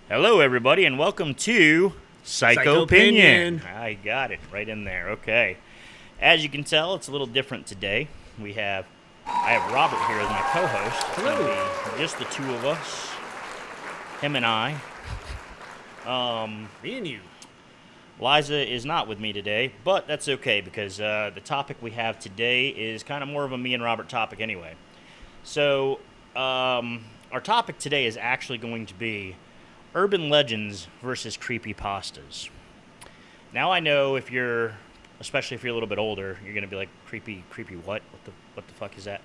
Hello, everybody, and welcome to Psycho Opinion. I got it right in there. Okay. As you can tell, it's a little different today. I have Robert here as my co-host. It's going to be just the two of us, him and I. Me and you. Liza is not with me today, but that's okay because the topic we have today is kind of more of a me and Robert topic anyway. So, our topic today is actually going to be urban legends versus creepypastas. Now I know especially if you're a little bit older, you're gonna be like, creepy what? What the fuck is that?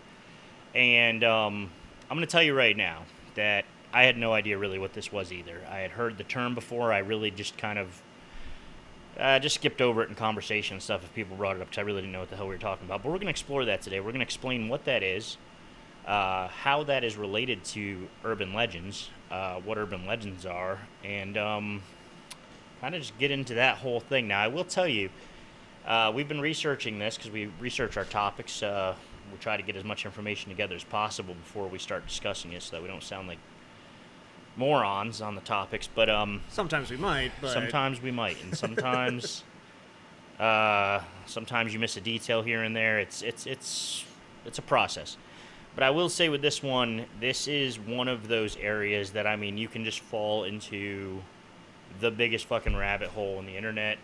And I'm gonna tell you right now that I had no idea really what this was either. I had heard the term before. I really just kind of just skipped over it in conversation and stuff if people brought it up because I really didn't know what the hell we were talking about. But we're gonna explore that today. We're gonna explain what that is, how that is related to urban legends, what urban legends are, and kind of just get into that whole thing. Now, I will tell you, we've been researching this because we research our topics. We try to get as much information together as possible before we start discussing it so that we don't sound like morons on the topics. But sometimes we might, but sometimes we might, and sometimes sometimes you miss a detail here and there. It's a process. But I will say with this one, this is one of those areas that, I mean, you can just fall into the biggest fucking rabbit hole in the internet.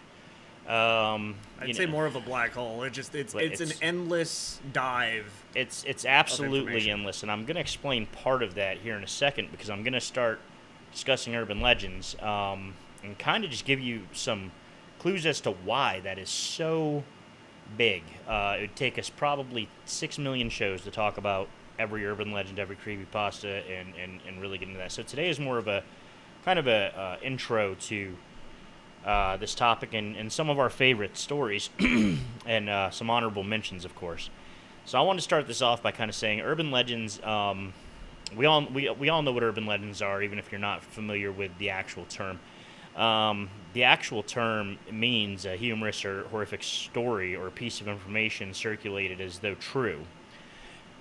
I'd say more of a black hole. It's an endless dive. It's absolutely endless, and I'm going to explain part of that here in a second because I'm going to start discussing urban legends and kind of just give you some clues as to why that is so big. It would take us probably 6 million shows to talk about every urban legend, every creepypasta, and really get into that. So today is more of a kind of a intro to this topic and some of our favorite stories and some honorable mentions, of course. So I want to start this off by kind of saying urban legends. We all know what urban legends are, even if you're not familiar with the actual term. The actual term means a humorous or horrific story or piece of information circulated as though true,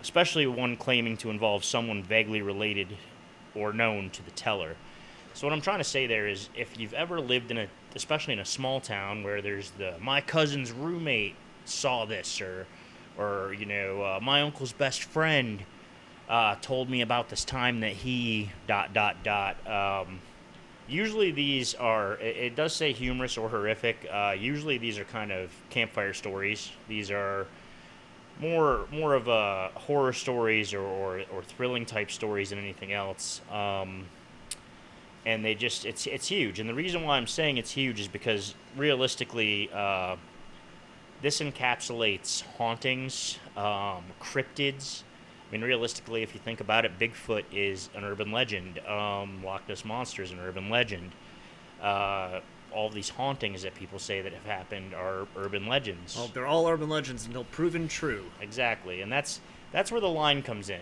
especially one claiming to involve someone vaguely related or known to the teller. So what I'm trying to say there is, if you've ever lived especially in a small town where there's my cousin's roommate saw this, or my uncle's best friend told me about this time that he ... Usually these are, it does say humorous or horrific. Usually these are kind of campfire stories. These are more of a horror stories or thrilling type stories than anything else. And it's huge. And the reason why I'm saying it's huge is because realistically, this encapsulates hauntings, cryptids. I mean, realistically, if you think about it, Bigfoot is an urban legend. Loch Ness Monster is an urban legend. All these hauntings that people say that have happened are urban legends. Well, they're all urban legends until proven true. Exactly, and that's where the line comes in.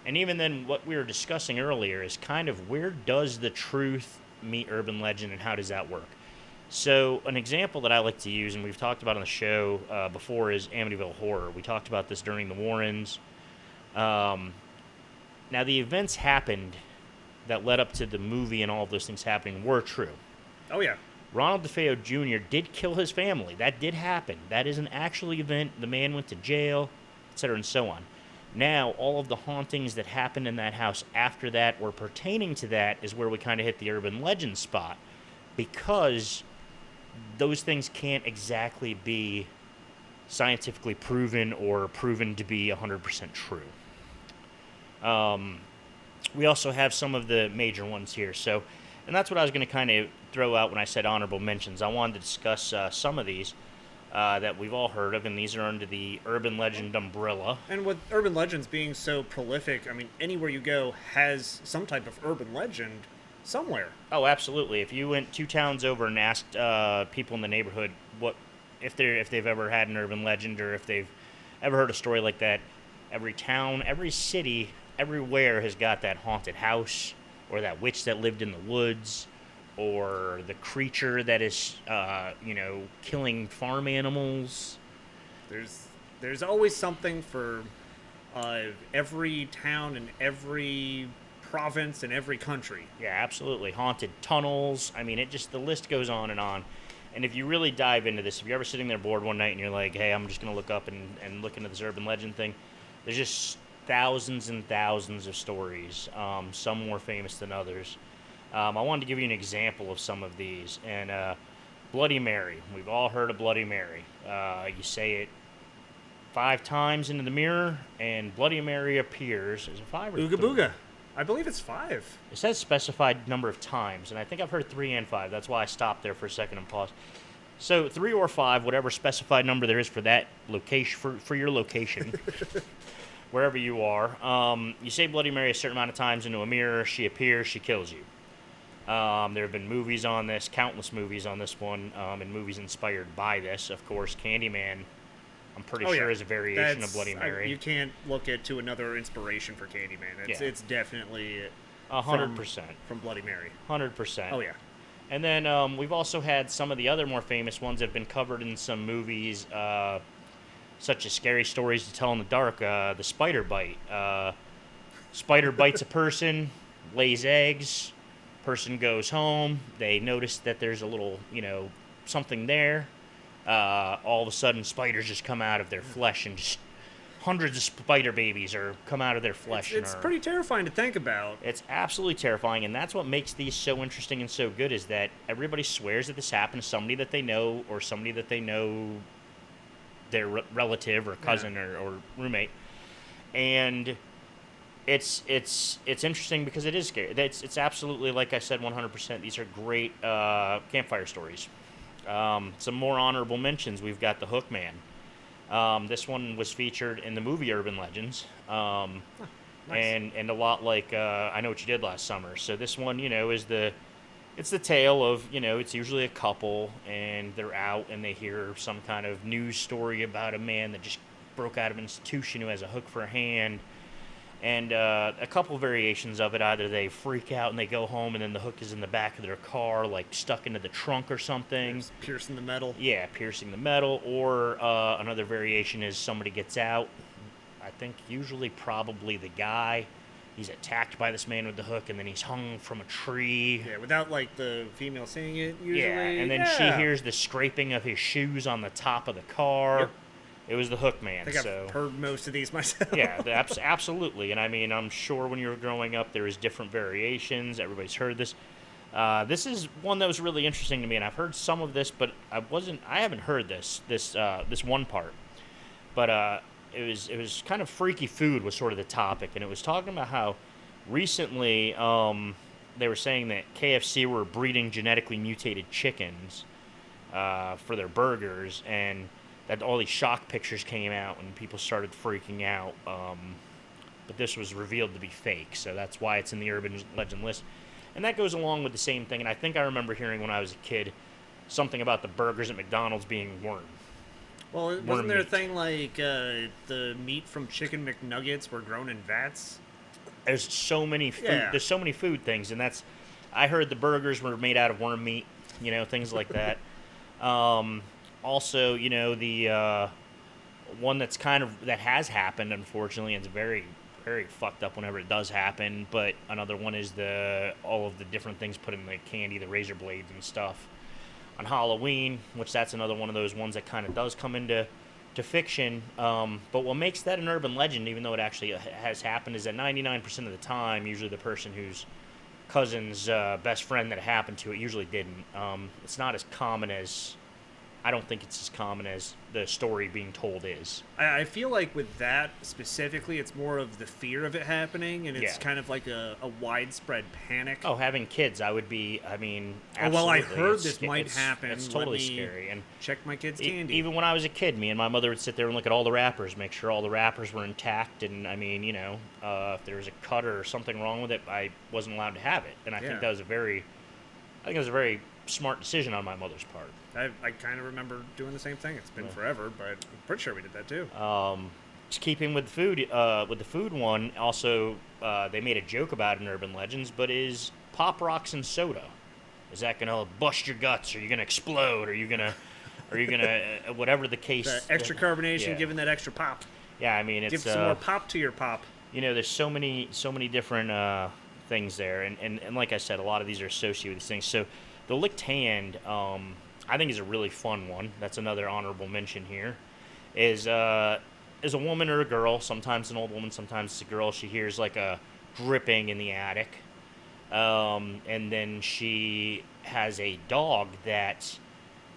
And even then, what we were discussing earlier is kind of where does the truth meet urban legend and how does that work? So an example that I like to use, and we've talked about on the show before, is Amityville Horror. We talked about this during the Warrens. Now, the events happened that led up to the movie and all of those things happening were true. Oh, yeah. Ronald DeFeo Jr. did kill his family. That did happen. That is an actual event. The man went to jail, etc., and so on. Now, all of the hauntings that happened in that house after that or pertaining to that is where we kind of hit the urban legend spot, because those things can't exactly be scientifically proven or proven to be 100% true. We also have some of the major ones here. So, and that's what I was going to kind of throw out when I said honorable mentions. I wanted to discuss some of these that we've all heard of, and these are under the urban legend umbrella. And with urban legends being so prolific, I mean, anywhere you go has some type of urban legend somewhere. Oh, absolutely. If you went 2 towns over and asked people in the neighborhood what if they've ever had an urban legend or if they've ever heard a story like that, every town, every city, everywhere has got that haunted house or that witch that lived in the woods or the creature that is, killing farm animals. There's always something for every town and every province and every country. Yeah, absolutely. Haunted tunnels. I mean, the list goes on and on. And if you really dive into this, if you're ever sitting there bored one night and you're like, hey, I'm just going to look up and look into this urban legend thing, there's just thousands and thousands of stories, some more famous than others. I wanted to give you an example of some of these. And Bloody Mary. We've all heard of Bloody Mary. You say it 5 times into the mirror, and Bloody Mary appears. Is it 5 or Ooga 3? booga. I believe it's 5. It says specified number of times, and I think I've heard 3 and 5. That's why I stopped there for a second and paused. So 3 or 5, whatever specified number there is for that location, for your location, wherever you are. You say Bloody Mary a certain amount of times into a mirror, she appears, she kills you. There have been movies on this, countless movies on this one, and movies inspired by this. Of course, Candyman, I'm pretty sure, is a variation of Bloody Mary. You can't look to another inspiration for Candyman. It's definitely 100% from Bloody Mary. 100%. Oh yeah. And then we've also had some of the other more famous ones that have been covered in some movies, such as Scary Stories to Tell in the Dark, the spider bite. Spider bites a person, lays eggs, person goes home, they notice that there's a little, something there. All of a sudden, spiders just come out of their flesh, and just hundreds of spider babies come out of their flesh. It's pretty terrifying to think about. It's absolutely terrifying, and that's what makes these so interesting and so good, is that everybody swears that this happened to somebody that they know, or somebody that they know, their relative or cousin or roommate. And it's interesting because it is scary. It's absolutely, like I said, 100%. These are great campfire stories. Some more honorable mentions. We've got the Hook Man. This one was featured in the movie Urban Legends. Nice. And a lot like I Know What You Did Last Summer. So this one, is it's the tale of, it's usually a couple, and they're out and they hear some kind of news story about a man that just broke out of an institution who has a hook for a hand. And a couple variations of it. Either they freak out and they go home, and then the hook is in the back of their car, like stuck into the trunk or something. It's piercing the metal. Yeah, piercing the metal. Or another variation is somebody gets out. I think usually probably the guy. He's attacked by this man with the hook, and then he's hung from a tree. Yeah, without the female seeing it usually. Yeah, and then she hears the scraping of his shoes on the top of the car. Yep. It was the Hook Man. I think I've heard most of these myself. Yeah, absolutely. And I mean, I'm sure when you were growing up, there was different variations. Everybody's heard this. This is one that was really interesting to me, and I've heard some of this, but I haven't heard this one part. But it was kind of freaky food was sort of the topic, and it was talking about how recently they were saying that KFC were breeding genetically mutated chickens for their burgers, and that all these shock pictures came out and people started freaking out. But this was revealed to be fake, so that's why it's in the urban legend list. And that goes along with the same thing, and I think I remember hearing when I was a kid something about the burgers at McDonald's being worm. Well, wasn't there a thing like the meat from Chicken McNuggets were grown in vats? There's so many food. Yeah. There's so many food things, and I heard the burgers were made out of worm meat, things like that. Also, the one that has happened, unfortunately, and it's very, very fucked up whenever it does happen, but another one is all of the different things put in the candy, the razor blades and stuff on Halloween, which that's another one of those ones that kind of does come into fiction. But what makes that an urban legend, even though it actually has happened, is that 99% of the time, usually the person whose cousin's best friend that happened to it usually didn't. It's not as common as... I don't think it's as common as the story being told is. I feel like with that specifically, it's more of the fear of it happening, and it's kind of like a widespread panic. Oh, having kids, absolutely. Well, I heard this might happen. It's totally scary. And check my kids' candy. Even when I was a kid, me and my mother would sit there and look at all the wrappers, make sure all the wrappers were intact, and if there was a cut or something wrong with it, I wasn't allowed to have it. And I think that was a very smart decision on my mother's part. I kind of remember doing the same thing. It's been forever, but I'm pretty sure we did that too. Just keeping with the food one, also they made a joke about it in Urban Legends, but is Pop Rocks and soda? Is that gonna bust your guts? Are you gonna explode? Are you gonna whatever the case? The extra carbonation, giving that extra pop. Yeah, I mean, it's give some more pop to your pop. There's so many different things there, and like I said, a lot of these are associated with these things. So the licked hand, I think is a really fun one. That's another honorable mention here. Is a woman or a girl, sometimes an old woman, sometimes it's a girl. She hears like a dripping in the attic, and then she has a dog that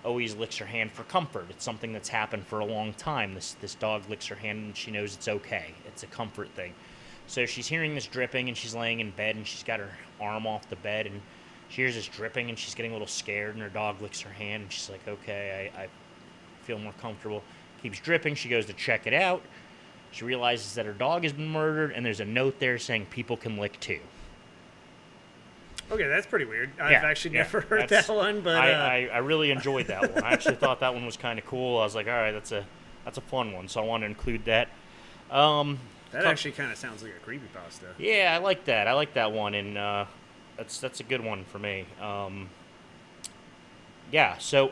always licks her hand for comfort. It's something that's happened for a long time. This dog licks her hand and she knows it's okay. It's a comfort thing. So she's hearing this dripping and she's laying in bed and she's got her arm off the bed and she hears this dripping and she's getting a little scared and her dog licks her hand and she's like, okay, I feel more comfortable. Keeps dripping. She goes to check it out. She realizes that her dog has been murdered and there's a note there saying people can lick too. Okay, that's pretty weird. I've actually never heard that one, but I really enjoyed that one. I actually thought that one was kind of cool. I was like, all right, that's a fun one, so I want to include that. That actually kind of sounds like a creepypasta. Yeah, I like that. I like that one, and that's a good one for me. Yeah, so.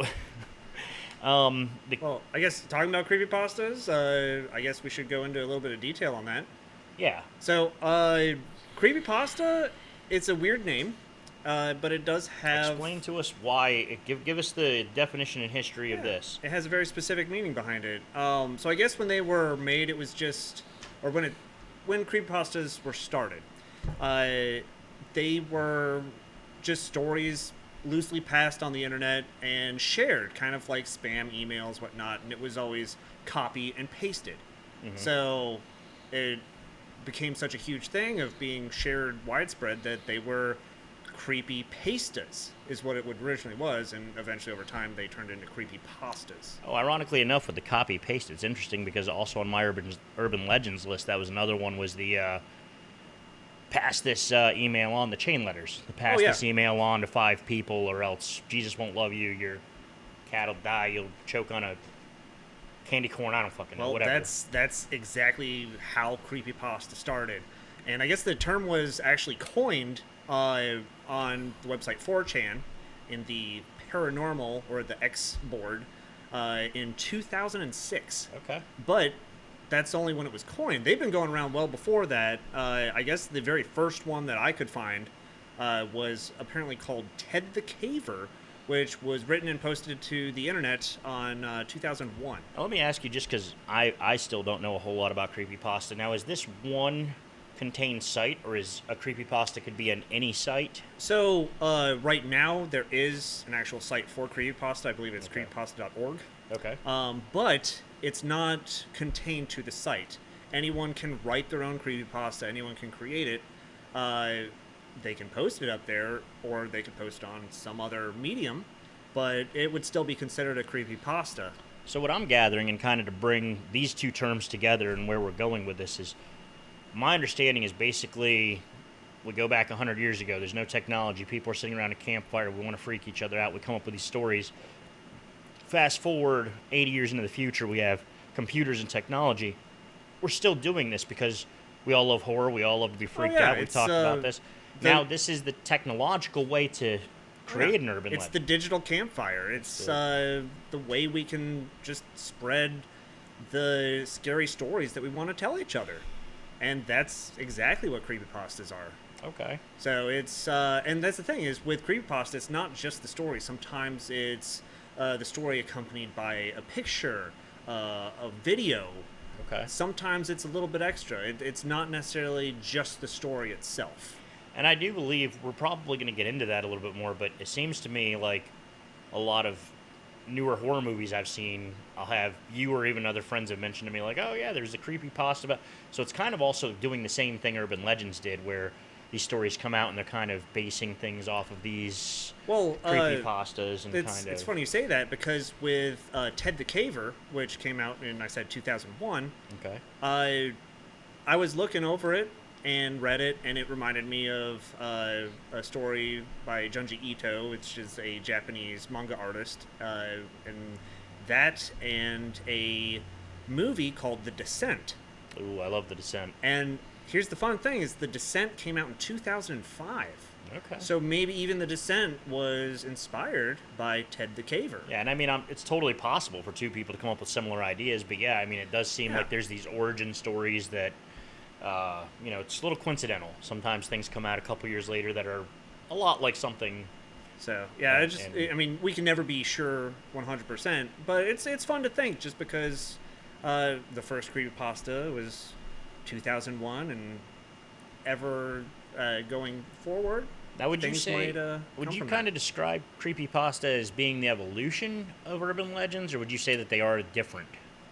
Well, I guess talking about creepypastas, I guess we should go into a little bit of detail on that. Yeah. So, creepypasta, it's a weird name, but it does have... Explain to us why. Give us the definition and history of this. It has a very specific meaning behind it. So I guess when they were made, it was just... Or when creepypastas were started, they were just stories loosely passed on the internet and shared, kind of like spam emails, whatnot, and it was always copy and pasted. Mm-hmm. So it became such a huge thing of being shared widespread that they were creepypastas, is what it originally was, and eventually over time they turned into creepypastas. Oh, ironically enough, with the copy paste, it's interesting because also on my urban legends list, that was another one, was the pass this email on, the chain letters. Pass this email on to 5 people or else Jesus won't love you, your cat will die, you'll choke on a candy corn, I don't fucking know, whatever. That's exactly how creepypasta started. And I guess the term was actually coined on the website 4chan in the paranormal, or the X board, in 2006. Okay. But that's only when it was coined. They've been going around well before that. I guess the very first one that I could find was apparently called Ted the Caver, which was written and posted to the internet on 2001. Now, let me ask you, just because I still don't know a whole lot about creepypasta. Now, is this one contained site, or is a creepypasta could be on any site? So right now there is an actual site for creepypasta. I believe it's creepypasta.org. Okay. But it's not contained to the site. Anyone can write their own creepypasta. Anyone can create it. They can post it up there, or they could post it on some other medium, but it would still be considered a creepypasta. So what I'm gathering, and kind of to bring these two terms together and where we're going with this, is my understanding is basically we go back 100 years ago. There's no technology. People are sitting around a campfire. We want to freak each other out. We come up with these stories. Fast forward 80 years into the future, we have computers and technology. We're still doing this because we all love horror. We all love to be freaked out. We've talked about this. Now, this is the technological way to create an urban legend. It's the digital campfire. It's the way we can just spread the scary stories that we want to tell each other. And that's exactly what creepypastas are. Okay. So it's, and that's the thing is, with creepypasta, it's not just the story. Sometimes it's the story accompanied by a picture, a video. Okay. Sometimes it's a little bit extra. It's not necessarily just the story itself. And I do believe we're probably going to get into that a little bit more, but it seems to me like a lot of newer horror movies I've seen, I'll have you or even other friends have mentioned to me, like, oh yeah, there's a creepypasta about. So it's kind of also doing the same thing Urban Legends did, where these stories come out and they're kind of basing things off of these creepypastas. And it's funny you say that, because with Ted the Caver, which came out in, I said, 2001, okay, I was looking over it and read it, and it reminded me of a story by Junji Ito, which is a Japanese manga artist, and that, and a movie called The Descent. Ooh, I love The Descent. And here's the fun thing, is The Descent came out in 2005. Okay. So maybe even The Descent was inspired by Ted the Caver. Yeah, and I mean, it's totally possible for two people to come up with similar ideas, but yeah, I mean, it does seem like there's these origin stories that it's a little coincidental. Sometimes things come out a couple years later that are a lot like something. So yeah, I mean, we can never be sure 100%, but it's fun to think just because the first creepypasta was 2001, and ever going forward, Now, would you things say, might would come you from kind that. of describe creepypasta as being the evolution of urban legends, or would you say that they are different?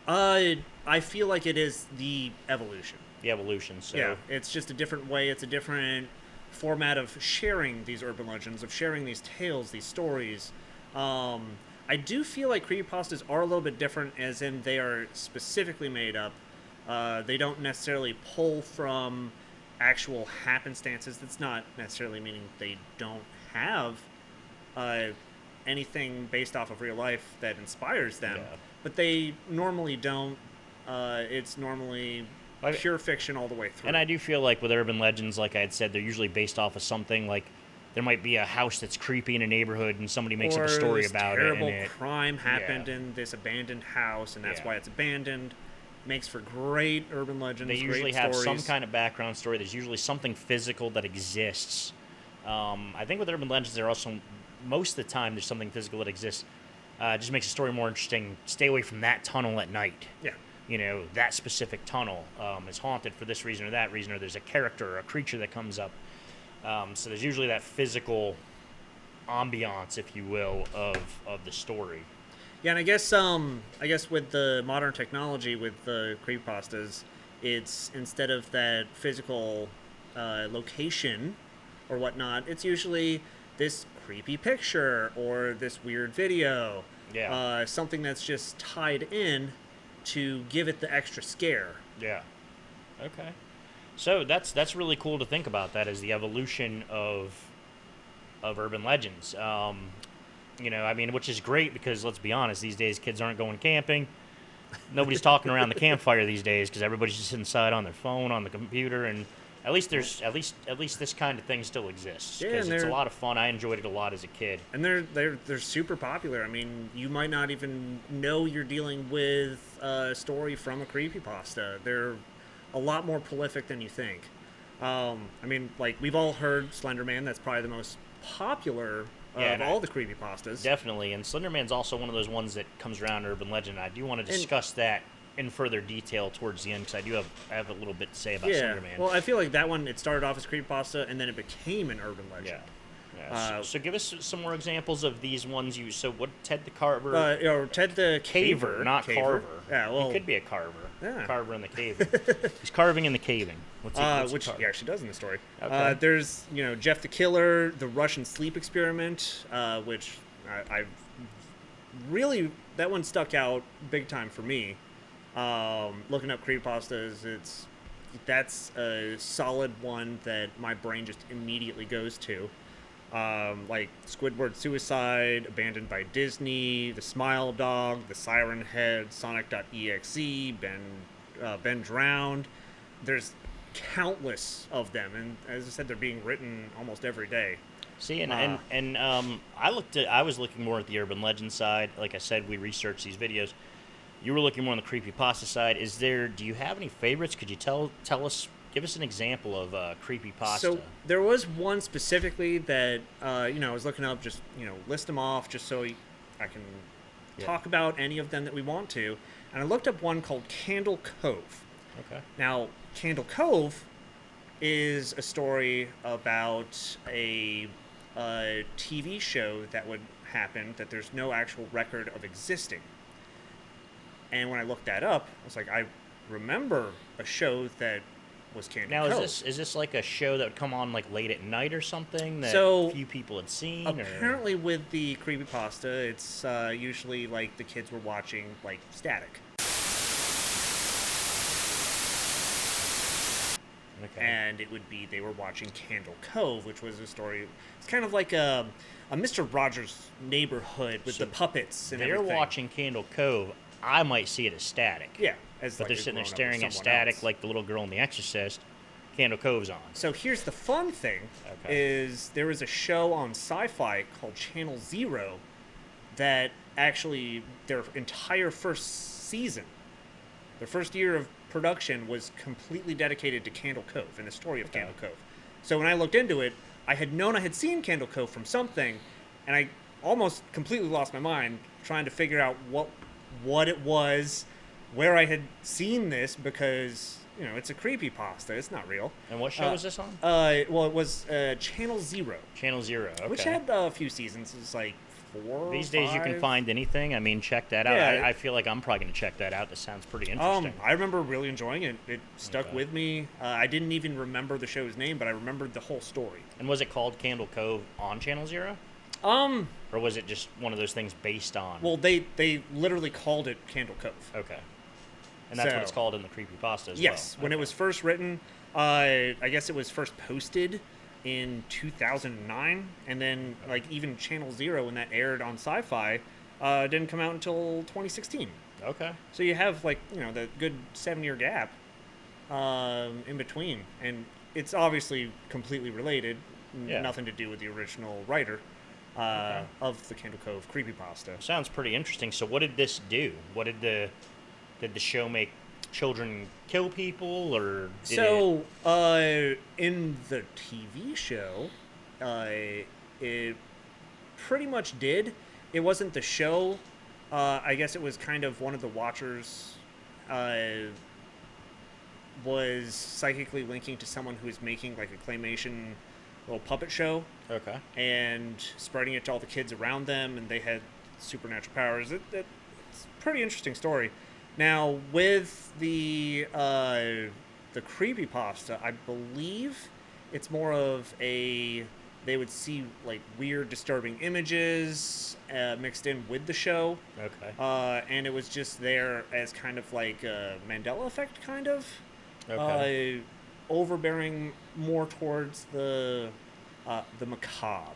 I feel like it is the evolution. The evolution, so Yeah, it's just a different way. It's a different format of sharing these urban legends, of sharing these tales, these stories. Um, I do feel like creepypastas are a little bit different, as in they are specifically made up. They don't necessarily pull from actual happenstances. That's not necessarily meaning they don't have uh, anything based off of real life that inspires them, yeah. but they normally don't. It's normally I, pure fiction all the way through. and I do feel like with urban legends, like I had said, they're usually based off of something. Like there might be a house that's creepy in a neighborhood, and somebody makes up a Or story this about it, and terrible it crime happened yeah. in this abandoned house, and that's Yeah. why it's abandoned. Makes for great urban legends. They usually great have stories. some kind of background story. There's usually something physical that exists. I think with urban legends, there also most of the time there's something physical that exists. It just makes the story more interesting. Stay away from that tunnel at night. Yeah. That specific tunnel is haunted for this reason or that reason, or there's a character or a creature that comes up. So there's usually that physical ambiance, if you will, of the story. Yeah, and I guess with the modern technology with the creepypastas, it's instead of that physical location or whatnot, it's usually this creepy picture or this weird video, Yeah. something that's just tied in to give it the extra scare. Yeah. Okay. So that's really cool to think about. That as the evolution of urban legends. I mean, which is great because let's be honest, these days kids aren't going camping. Nobody's talking around the campfire these days because everybody's just inside on their phone, on the computer, and at least this kind of thing still exists Yeah, because and it's a they're lot of fun. I enjoyed it a lot as a kid. and they're super popular. I mean, you might not even know you're dealing with a story from a creepypasta. They're a lot more prolific than you think. I mean, like we've all heard Slender Man. That's probably the most popular Yeah, of and all the creepypastas. Definitely, and Slenderman's also one of those ones that comes around urban legend. I do want to discuss that in further detail towards the end because I have a little bit to say about Yeah. Slenderman. Well, I feel like that one it started off as creepypasta and then it became an urban legend. Yeah. So give us some more examples of these ones you. So what Ted the Carver? Or Ted the Caver, not Carver. Yeah, well, He could be a carver. Yeah. Carver in the cave. He's carving in the caving. What's he which carve? he actually does in the story. Okay. There's Jeff the Killer, the Russian sleep experiment, which I really that one stuck out big time for me. Looking up creepypastas, that's a solid one that my brain just immediately goes to. Like Squidward Suicide, Abandoned by Disney, The Smile Dog, The Siren Head, Sonic.exe, Ben Drowned. There's countless of them, and as I said, they're being written almost every day. See, I was looking more at the urban legend side. Like I said, we researched these videos. You were looking more on the creepypasta side. Do you have any favorites? Could you tell us, give us an example of creepypasta? So there was one specifically that I was looking up, just list them off, just so I can talk about any of them that we want to. And I looked up one called Candle Cove. Okay. Now, Candle Cove is a story about a TV show that would happen that there's no actual record of existing. And when I looked that up, I was like, I remember a show that was Candle Cove. Is this like a show that would come on like late at night or something that So, few people had seen? Apparently, with the creepypasta, it's usually like the kids were watching like Static. Okay. And it would be they were watching Candle Cove, which was a story. It's kind of like a Mr. Rogers' Neighborhood with the puppets and they're everything. watching Candle Cove. I might see it as Static. Yeah, But they're sitting there staring at Static like the little girl in The Exorcist. Candle Cove's on. So here's the fun thing: is there was a show on Sci-Fi called Channel Zero that actually their entire first season, their first year of production was completely dedicated to Candle Cove and the story of Candle Cove. So when I looked into it, I had known I had seen Candle Cove from something, and I almost completely lost my mind trying to figure out what it was, where I had seen this, because it's a creepypasta. It's not real. And what show was this on? Well, it was Channel Zero. Channel Zero. Okay. Which had a few seasons. It was like 4. These days you can find anything. I mean, check that out. Yeah. I feel like I'm probably going to check that out. This sounds pretty interesting. I remember really enjoying it. It stuck with me. I didn't even remember the show's name, but I remembered the whole story. And was it called Candle Cove on Channel Zero? Or was it just one of those things based on? Well, they literally called it Candle Cove. Okay. And that's what it's called in the creepypasta as yes, well. when it was first written, I guess it was first posted in 2009, and then like even Channel Zero, when that aired on Sci-Fi, didn't come out until 2016. Okay. So you have like the good 7-year gap in between, and it's obviously completely related. Yeah. Nothing to do with the original writer of the Candle Cove creepypasta. Sounds pretty interesting. So what did this do? What did the show make children kill people, or did in the TV show, it pretty much did. It wasn't the show. I guess it was kind of one of the watchers was psychically linking to someone who was making like a claymation little puppet show. Okay. And spreading it to all the kids around them, and they had supernatural powers. It's a pretty interesting story. Now, with the creepypasta, I believe it's more of they would see like weird, disturbing images mixed in with the show. Okay. And it was just there as kind of like a Mandela Effect, kind of. Okay. Overbearing more towards the macabre.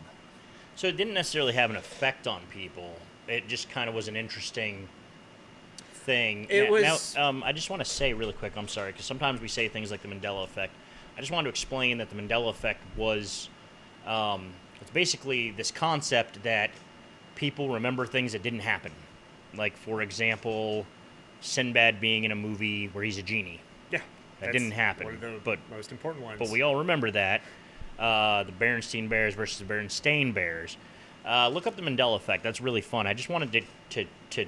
So it didn't necessarily have an effect on people. It just kind of was an interesting thing. Now, I just want to say really quick, I'm sorry, because sometimes we say things like the Mandela Effect. I just wanted to explain that the Mandela Effect was, it's basically this concept that people remember things that didn't happen. Like, for example, Sinbad being in a movie where he's a genie. Yeah. That didn't happen. One of the but most important ones. But we all remember that. The Berenstein Bears versus the Berenstain Bears. Look up the Mandela Effect. That's really fun. I just wanted to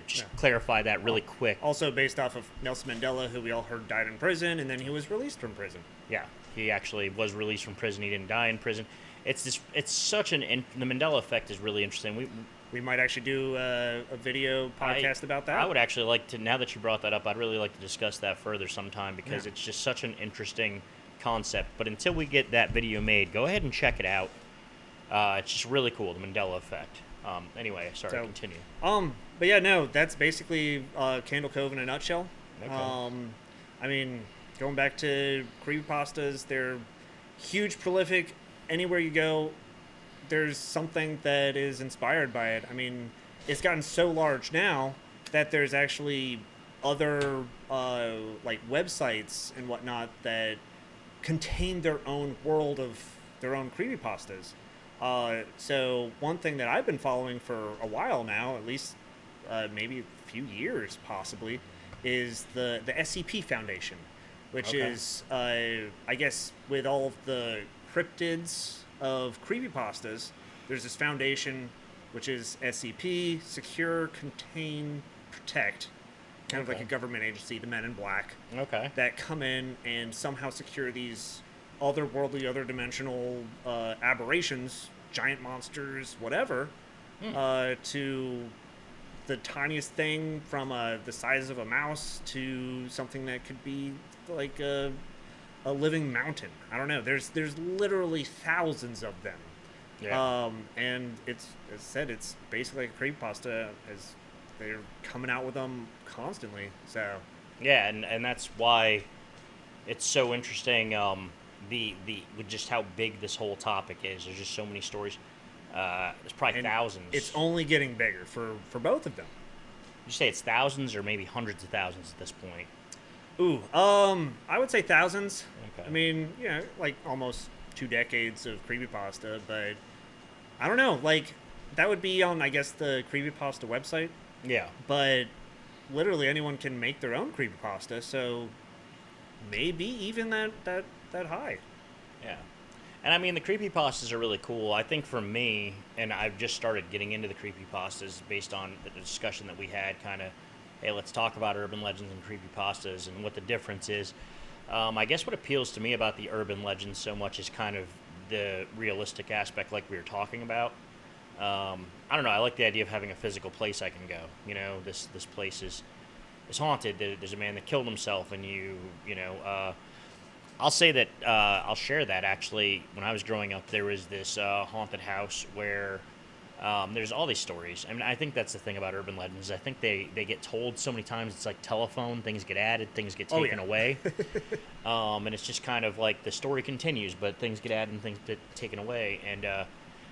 just clarify that really quick. Also based off of Nelson Mandela, who we all heard died in prison, and then he was released from prison. Yeah, he actually was released from prison. He didn't die in prison. It's such the Mandela Effect is really interesting. We might actually do a video podcast about that. I would actually like to, now that you brought that up, I'd really like to discuss that further sometime, because it's just such an interesting concept. But until we get that video made, go ahead and check it out. It's just really cool, the Mandela Effect. Anyway, sorry, continue. But yeah, no, that's basically Candle Cove in a nutshell. Okay. I mean, going back to creepypastas, they're huge, prolific. Anywhere you go, there's something that is inspired by it. I mean, it's gotten so large now that there's actually other like websites and whatnot that contain their own world of their own creepypastas. So one thing that I've been following for a while now, at least maybe a few years possibly, is the Scp Foundation, which is, I guess, with all of the cryptids of creepypastas, there's this foundation, which is SCP, Secure, Contain, Protect, kind of like a government agency, the Men in Black, that come in and somehow secure these otherworldly, other dimensional aberrations, giant monsters, whatever, to the tiniest thing from the size of a mouse to something that could be like a living mountain. I don't know. There's literally thousands of them. Yeah. And it's, as I said, it's basically like a creepypasta, as they're coming out with them constantly. So yeah, and that's why it's so interesting. With just how big this whole topic is. There's just so many stories. There's probably thousands. It's only getting bigger for both of them. Would you say it's thousands or maybe hundreds of thousands at this point? Ooh, I would say thousands. Okay. I mean, like almost 2 decades of creepypasta, but I don't know. Like, that would be on, I guess, the Creepypasta website. Yeah. But literally anyone can make their own creepypasta, so maybe even that high. Yeah. And I mean, the creepypastas are really cool. I think for me, and I've just started getting into the creepypastas based on the discussion that we had, kind of, hey, let's talk about urban legends and creepypastas and what the difference is. I guess what appeals to me about the urban legends so much is kind of the realistic aspect, like we were talking about. I don't know. I like the idea of having a physical place I can go. You know, this place is haunted. There's a man that killed himself, and I'll say that I'll share that actually. When I was growing up, there was this haunted house where there's all these stories. I mean, I think that's the thing about urban legends. I think they get told so many times. It's like telephone. Things get added. Things get taken away. And it's just kind of like the story continues, but things get added and things get taken away. And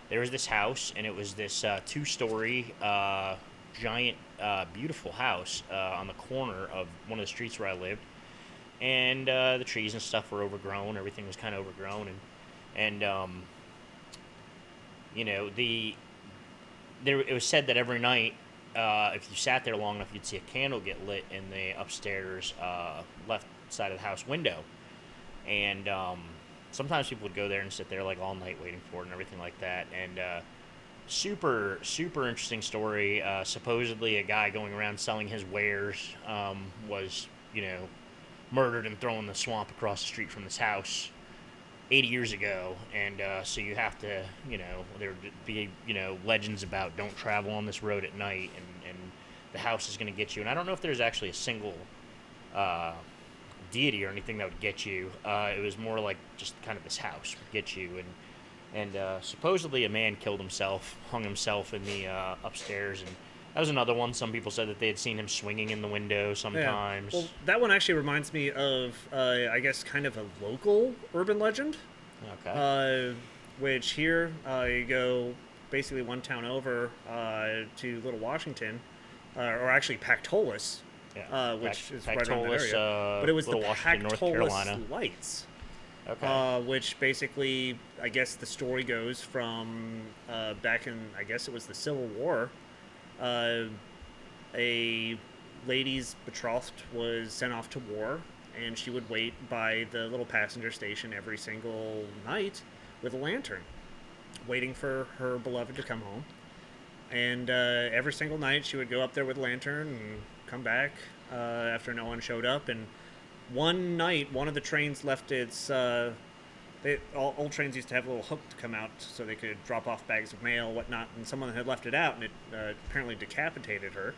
there was this house, and it was this two-story, giant, beautiful house on the corner of one of the streets where I lived. And the trees and stuff were overgrown. Everything was kind of overgrown, and it was said that every night, if you sat there long enough, you'd see a candle get lit in the upstairs left side of the house window, and sometimes people would go there and sit there like all night waiting for it and everything like that. And super interesting story. Supposedly, a guy going around selling his wares was murdered and thrown in the swamp across the street from this house 80 years ago. And so you have to, there would be, legends about don't travel on this road at night, and the house is going to get you. And I don't know if there's actually a single deity or anything that would get you. It was more like just kind of this house would get you. And supposedly a man killed himself, hung himself in the upstairs, and that was another one. Some people said that they had seen him swinging in the window sometimes. Yeah. Well, that one actually reminds me of, I guess, kind of a local urban legend. Okay. Which here, you go basically one town over to Little Washington, or actually Pactolus, which is right around that area. But it was Little the Washington, North Carolina. Pactolus lights. Okay. Which basically, I guess the story goes from back in, I guess it was the Civil War. A lady's betrothed was sent off to war, and she would wait by the little passenger station every single night with a lantern, waiting for her beloved to come home. And every single night she would go up there with a lantern and come back after no one showed up. And one night, one of the trains left its... old trains used to have a little hook to come out so they could drop off bags of mail, whatnot, and someone had left it out, and it apparently decapitated her.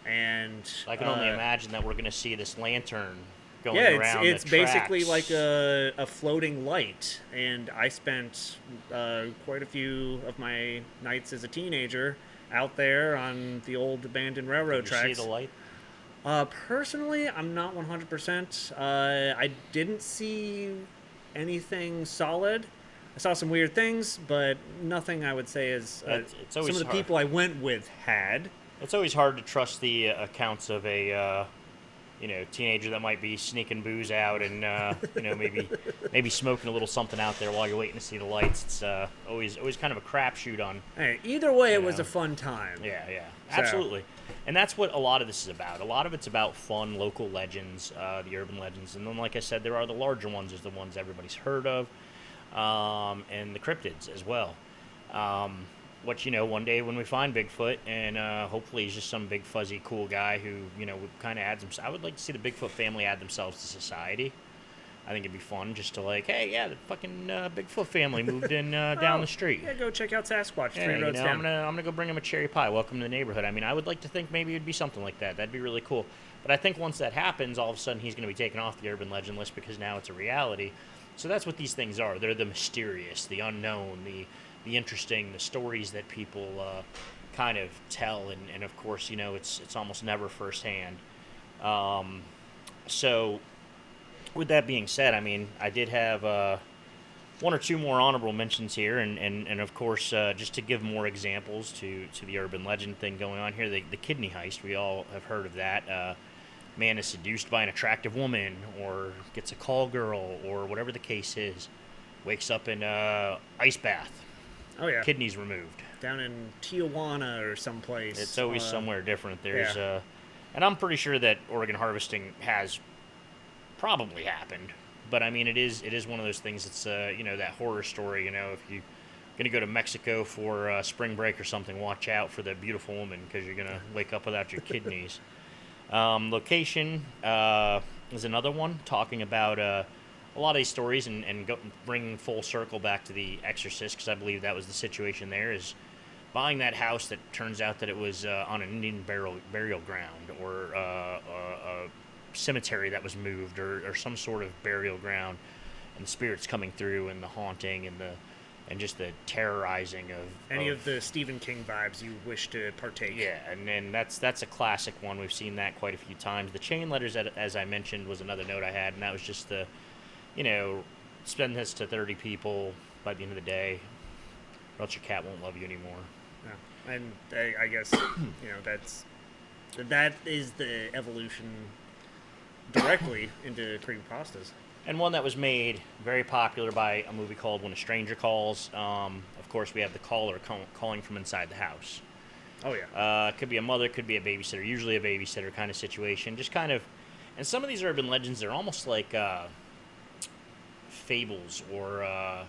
And I can only imagine that we're going to see this lantern going around. Yeah, it's the basically tracks. like a floating light. And I spent quite a few of my nights as a teenager out there on the old abandoned railroad tracks. Did you see the light? Personally, I'm not 100%. I didn't see anything solid. I saw some weird things, but nothing I would say is some of the people I went with had. It's always hard to trust the accounts of a teenager that might be sneaking booze out and maybe smoking a little something out there while you're waiting to see the lights. It's always kind of a crapshoot on. Hey, either way, it was a fun time. Yeah, absolutely. And that's what a lot of this is about. A lot of it's about fun local legends, the urban legends, and then, like I said, there are the larger ones, is the ones everybody's heard of, and the cryptids as well. One day when we find Bigfoot, and hopefully he's just some big fuzzy cool guy who would kind of add some. I would like to see the Bigfoot family add themselves to society. I think it'd be fun just to the fucking Bigfoot family moved in down the street. Yeah, go check out Sasquatch. Yeah, 3 roads down. I'm gonna go bring him a cherry pie. Welcome to the neighborhood. I mean, I would like to think maybe it'd be something like that. That'd be really cool. But I think once that happens, all of a sudden he's gonna be taken off the urban legend list because now it's a reality. So that's what these things are. They're the mysterious, the unknown, the interesting, the stories that people kind of tell, and of course, it's almost never firsthand. So, with that being said, I mean, I did have one or two more honorable mentions here, and of course, just to give more examples to the urban legend thing going on here, the Kidney Heist, we all have heard of that. Man is seduced by an attractive woman, or gets a call girl, or whatever the case is, wakes up in a ice bath. Oh, yeah. Kidneys removed. Down in Tijuana or someplace. It's always somewhere different. There's and I'm pretty sure that Oregon Harvesting has probably happened. But I mean, it is one of those things. It's that horror story. If you're gonna go to Mexico for spring break or something, watch out for the beautiful woman because you're gonna wake up without your kidneys. Location is another one, talking about a lot of these stories and bringing full circle back to The Exorcist, because I believe that was the situation there, is buying that house that turns out that it was on an Indian burial ground, or a cemetery that was moved, or some sort of burial ground, and the spirits coming through, and the haunting, and just the terrorizing of any of the Stephen King vibes you wish to partake. Yeah, and that's a classic one. We've seen that quite a few times. The chain letters, as I mentioned, was another note I had, and that was just spend this to 30 people by the end of the day, or else your cat won't love you anymore. Yeah. And I guess that is the evolution directly into creepypastas. And one that was made very popular by a movie called When a Stranger Calls. Of course, we have the caller calling from inside the house. Oh, yeah. It could be a mother, could be a babysitter, usually a babysitter kind of situation. Just kind of, and some of these urban legends, they're almost like fables or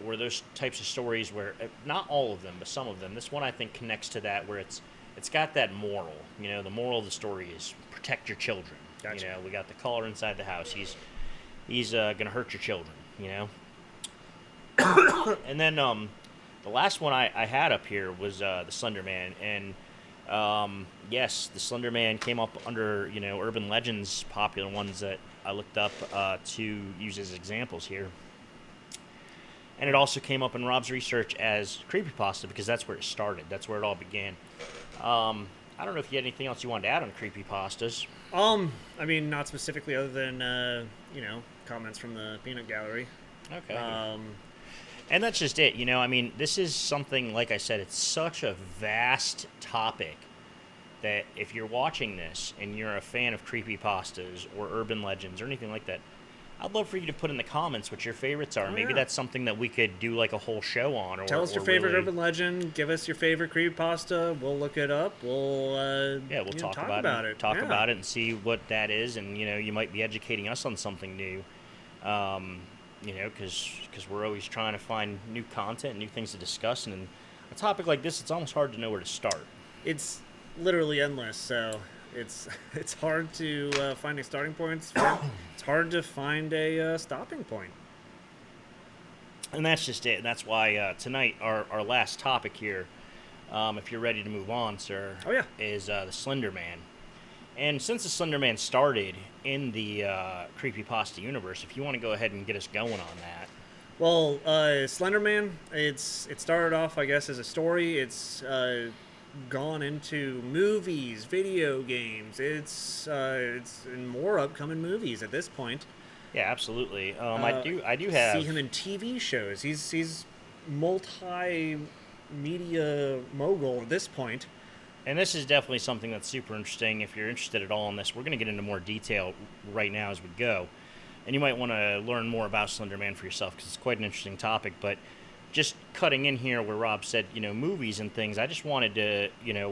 those types of stories where, not all of them, but some of them. This one I think connects to that, where it's got that moral. The moral of the story is protect your children. Gotcha. We got the caller inside the house. He's gonna hurt your children. And then the last one I had up here was the Slender Man, and yes, the Slender Man came up under urban legends, popular ones that I looked up to use as examples here. And it also came up in Rob's research as creepypasta, because that's where it started. That's where it all began. I don't know if you had anything else you wanted to add on creepypastas. I mean, not specifically, other than comments from the peanut gallery. Okay. And that's just it. I mean, this is something, like I said, it's such a vast topic that if you're watching this and you're a fan of creepypastas or urban legends or anything like that, I'd love for you to put in the comments what your favorites are. Maybe that's something that we could do like a whole show on. Tell us your favorite urban legend. Give us your favorite creepypasta. We'll look it up. We'll talk about it. Talk about it and see what that is. And you might be educating us on something new. Because we're always trying to find new content, new things to discuss. And a topic like this, it's almost hard to know where to start. It's literally endless. So it's hard to find a starting point. It's hard to find a stopping point. And that's just it. And that's why tonight, our last topic here, if you're ready to move on, sir, is the Slender Man. And since the Slender Man started in the creepypasta universe, if you want to go ahead and get us going on that. Well, Slender Man, it started off, I guess, as a story. It's gone into movies, video games. It's in more upcoming movies at this point. Yeah, absolutely. I do have see him in TV shows. He's multimedia mogul at this point. And this is definitely something that's super interesting. If you're interested at all in this, we're going to get into more detail right now as we go. And you might want to learn more about Slender Man for yourself, because it's quite an interesting topic. But just cutting in here where Rob said, movies and things, I just wanted to,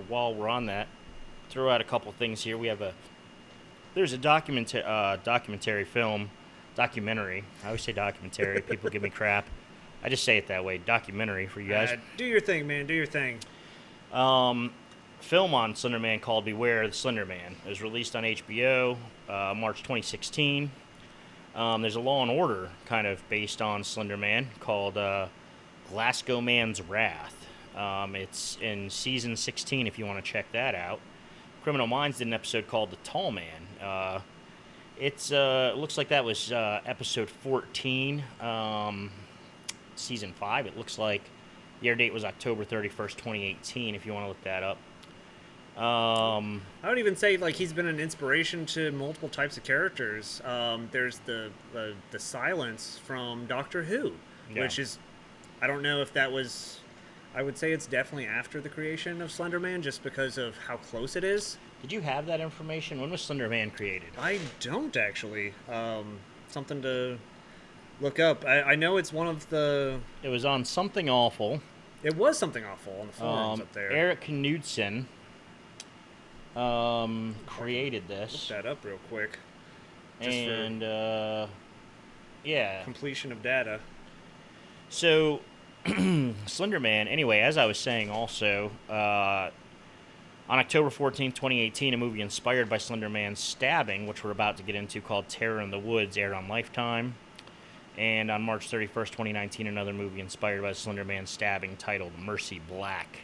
while we're on that, throw out a couple things here. There's a documentary film, documentary. I always say documentary. People give me crap. I just say it that way, documentary for you guys. Do your thing, man. Do your thing. Film on Slender Man called Weir, the Slender Man. It was released on HBO, March 2016. There's a Law and Order kind of based on Slender Man called Glasgow Man's Wrath. It's in season 16 if you want to check that out. Criminal Minds did an episode called The Tall Man. It looks like that was episode 14, season 5. It looks like the air date was October 31st, 2018, if you want to look that up. I would even say he's been an inspiration to multiple types of characters. There's the Silence from Doctor Who, which is, I don't know if that was, I would say it's definitely after the creation of Slender Man, just because of how close it is. Did you have that information? When was Slender Man created? I don't actually. Something to look up. I know it's one of the... It was on Something Awful. It was Something Awful on the forums up there. Eric Knudsen created this. Look that up real quick. Just and yeah. completion of data. So, Slender Man, anyway, as I was saying also, on October 14th, 2018, a movie inspired by Slender Man's stabbing, which we're about to get into, called Terror in the Woods, aired on Lifetime. And on March 31st, 2019, another movie inspired by Slender Man's stabbing titled Mercy Black,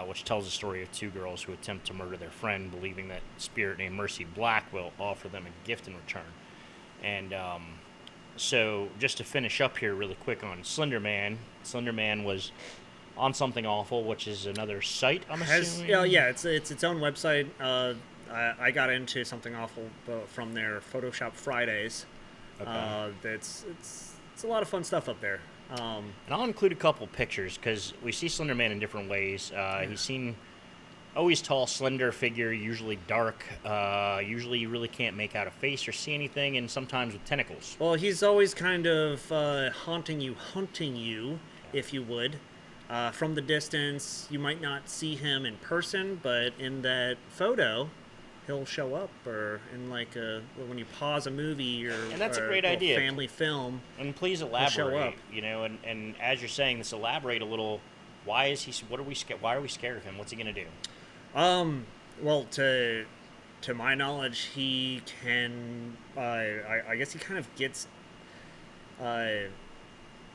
which tells the story of two girls who attempt to murder their friend, believing that a spirit named Mercy Black will offer them a gift in return. And so, just to finish up here really quick on Slender Man was on Something Awful, which is another site, I'm assuming? Yeah, it's its own website. I got into Something Awful from their Photoshop Fridays. Okay. It's a lot of fun stuff up there. And I'll include a couple pictures, because we see Slender Man in different ways. He's seen always tall, slender figure, usually dark. Usually you really can't make out a face or see anything, and sometimes with tentacles. Well, he's always kind of hunting you, if you would. From the distance, you might not see him in person, but in that photo, he'll show up, or in when you pause a movie and that's a great or idea. Family film. And please elaborate. Show up. And as you're saying this, elaborate a little. Why is he? What are we scared? Why are we scared of him? What's he gonna do? Well, to my knowledge, he can. I guess he kind of gets.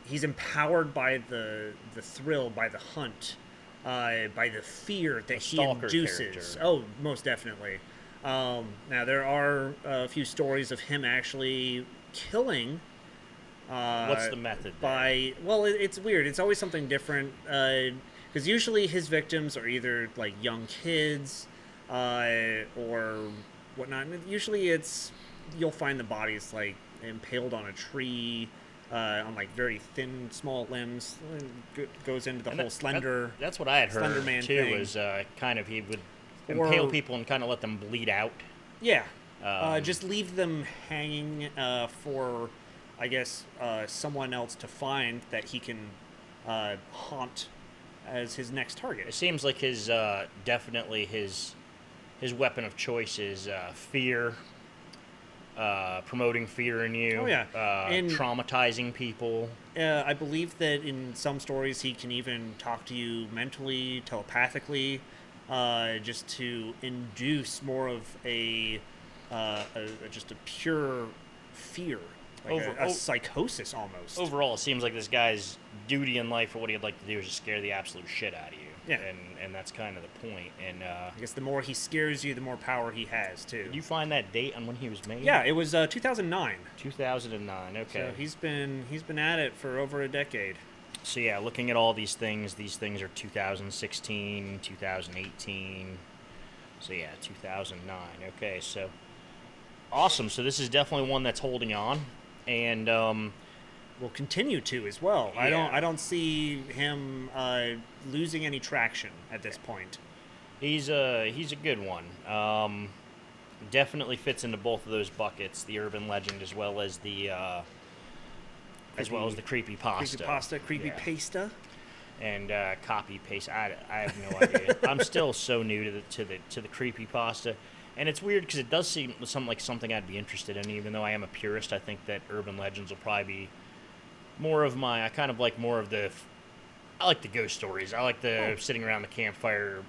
He's empowered by the thrill, by the hunt, by the fear that he induces. Character. Oh, most definitely. Now there are a few stories of him actually killing. What's the method? It's weird. It's always something different. Because usually his victims are either like young kids, or whatnot. And usually you'll find the bodies like impaled on a tree, on like very thin, small limbs. Goes into the whole slender. That's what I had heard Slender Man too. thing. Was kind of he would impale people and kind of let them bleed out. Yeah. Just leave them hanging for, I guess, someone else to find that he can haunt as his next target. It seems like definitely his weapon of choice is fear, promoting fear in you. Oh yeah, and traumatizing people. I believe that in some stories he can even talk to you mentally, telepathically, just to induce more of just a pure fear. Like a psychosis almost. Overall, it seems like this guy's duty in life, or what he'd like to do, is just scare the absolute shit out of you. Yeah. And that's kind of the point. And I guess the more he scares you, the more power he has, too. Did you find that date on when he was made? Yeah, it was 2009. 2009, okay. So he's been at it for over a decade. So yeah, looking at all these things are 2016, 2018. So yeah, 2009. Okay, so awesome. So this is definitely one that's holding on. And will continue to as well. Yeah. I don't see him losing any traction at this point. He's a good one. Definitely fits into both of those buckets, the urban legend as well as the creepypasta. Creepypasta. And copy paste. I have no idea. I'm still so new to the creepypasta. And it's weird because it does seem something I'd be interested in, even though I am a purist. I think that urban legends will probably be more of I like the ghost stories. I like the sitting around the campfire,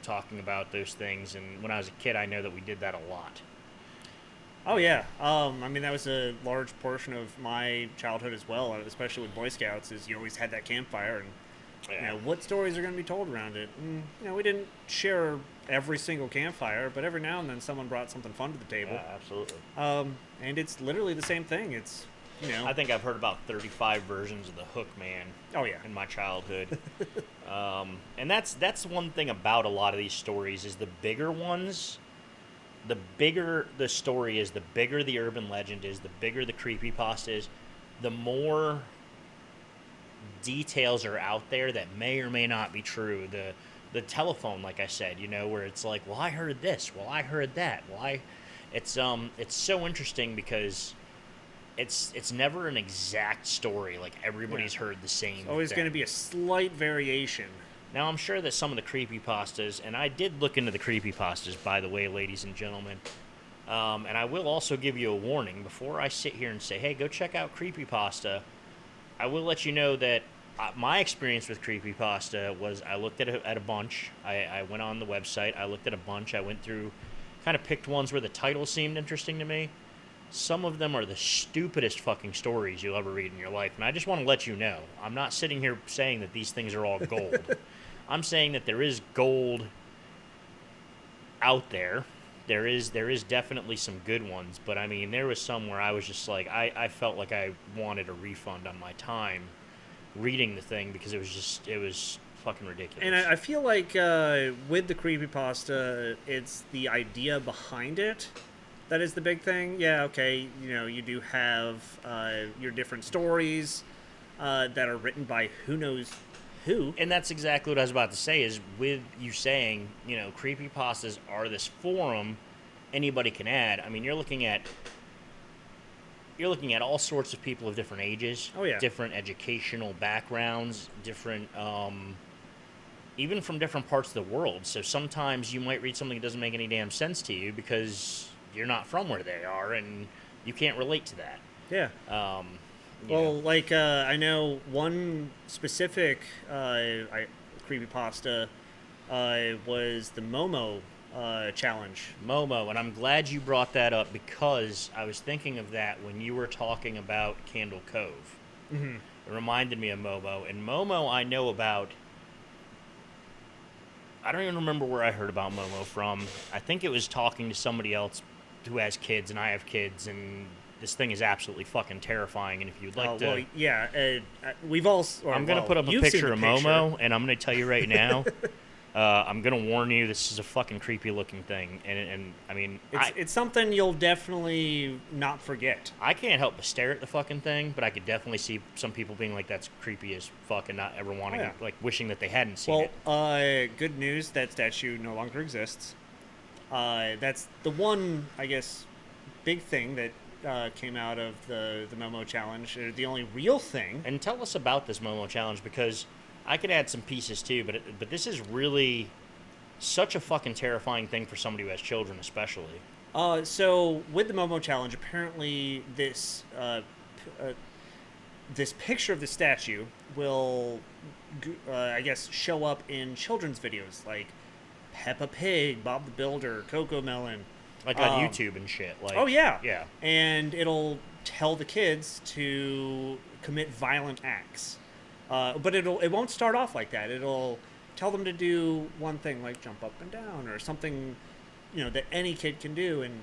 talking about those things. And when I was a kid, I know that we did that a lot. Oh, yeah. I mean, that was a large portion of my childhood as well, especially with Boy Scouts, is you always had that campfire. And what stories are going to be told around it? And, we didn't share every single campfire, but every now and then someone brought something fun to the table. Yeah, absolutely. And it's literally the same thing. It's, I think I've heard about 35 versions of the Hook Man. Oh yeah. In my childhood. And that's one thing about a lot of these stories is the bigger ones, the bigger the story is, the bigger the urban legend is, the bigger the creepypasta is, the more details are out there that may or may not be true. The telephone, like I said, where it's like, well, I heard this, well, I heard that, it's so interesting because it's never an exact story. Like everybody's heard the same. It's always going to be a slight variation. Now I'm sure that some of the creepypastas, and I did look into the creepypastas, by the way, ladies and gentlemen. And I will also give you a warning before I sit here and say, hey, go check out Creepypasta. I will let you know that my experience with Creepypasta was I looked at a bunch. I went on the website. I looked at a bunch. I went through, kind of picked ones where the title seemed interesting to me. Some of them are the stupidest fucking stories you'll ever read in your life. And I just want to let you know, I'm not sitting here saying that these things are all gold. I'm saying that there is gold out there. There is definitely some good ones, but I mean, there was some where I was just like, I felt like I wanted a refund on my time reading the thing because it was fucking ridiculous. And I feel like with the creepypasta, it's the idea behind it that is the big thing. Yeah, okay, you do have your different stories that are written by who knows who. And that's exactly what I was about to say, is with you saying, creepypastas are this forum anybody can add. I mean, you're looking at all sorts of people of different ages, oh, yeah, different educational backgrounds, different, even from different parts of the world. So sometimes you might read something that doesn't make any damn sense to you because you're not from where they are and you can't relate to that. Yeah. Like, I know one specific creepypasta was the Momo challenge. Momo, and I'm glad you brought that up because I was thinking of that when you were talking about Candle Cove. Mm-hmm. It reminded me of Momo, and Momo I know about. I don't even remember where I heard about Momo from. I think it was talking to somebody else who has kids, and I have kids, and this thing is absolutely fucking terrifying. And if you'd like to, well, yeah, we've all. I'm gonna put up a picture of Momo, and I'm gonna tell you right now. I'm gonna warn you, this is a fucking creepy looking thing, and I mean, it's something you'll definitely not forget. I can't help but stare at the fucking thing, but I could definitely see some people being like, "That's creepy as fuck," and not ever wanting, like, wishing that they hadn't seen it. Well, good news, that statue no longer exists. That's the one, I guess, big thing that came out of the Momo challenge. The only real thing. And tell us about this Momo challenge, because I could add some pieces too, but this is really such a fucking terrifying thing for somebody who has children, especially. So with the Momo challenge, apparently this picture of the statue will, I guess, show up in children's videos like Peppa Pig, Bob the Builder, Coco Melon, like on YouTube and shit. Like, oh yeah, yeah, and it'll tell the kids to commit violent acts. But it won't start off like that. It'll tell them to do one thing, like jump up and down or something, that any kid can do. And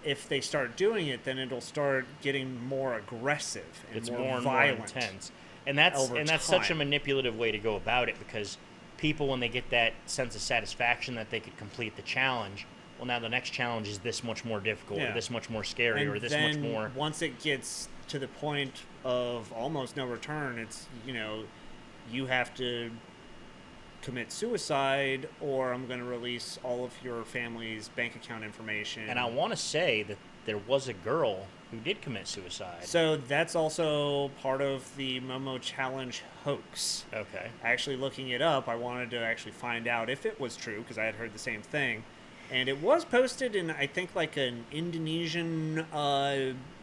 if they start doing it, then it'll start getting more aggressive and more violent, more intense. And that's such a manipulative way to go about it, because people, when they get that sense of satisfaction that they could complete the challenge, well, now the next challenge is this much more difficult, or this much more scary, and or this then much more. Once it gets to the point of almost no return, it's, you have to commit suicide, or I'm going to release all of your family's bank account information. And I want to say that there was a girl who did commit suicide. So that's also part of the Momo challenge hoax. Okay. Actually, looking it up, I wanted to actually find out if it was true, because I had heard the same thing. And it was posted in, I think, like an Indonesian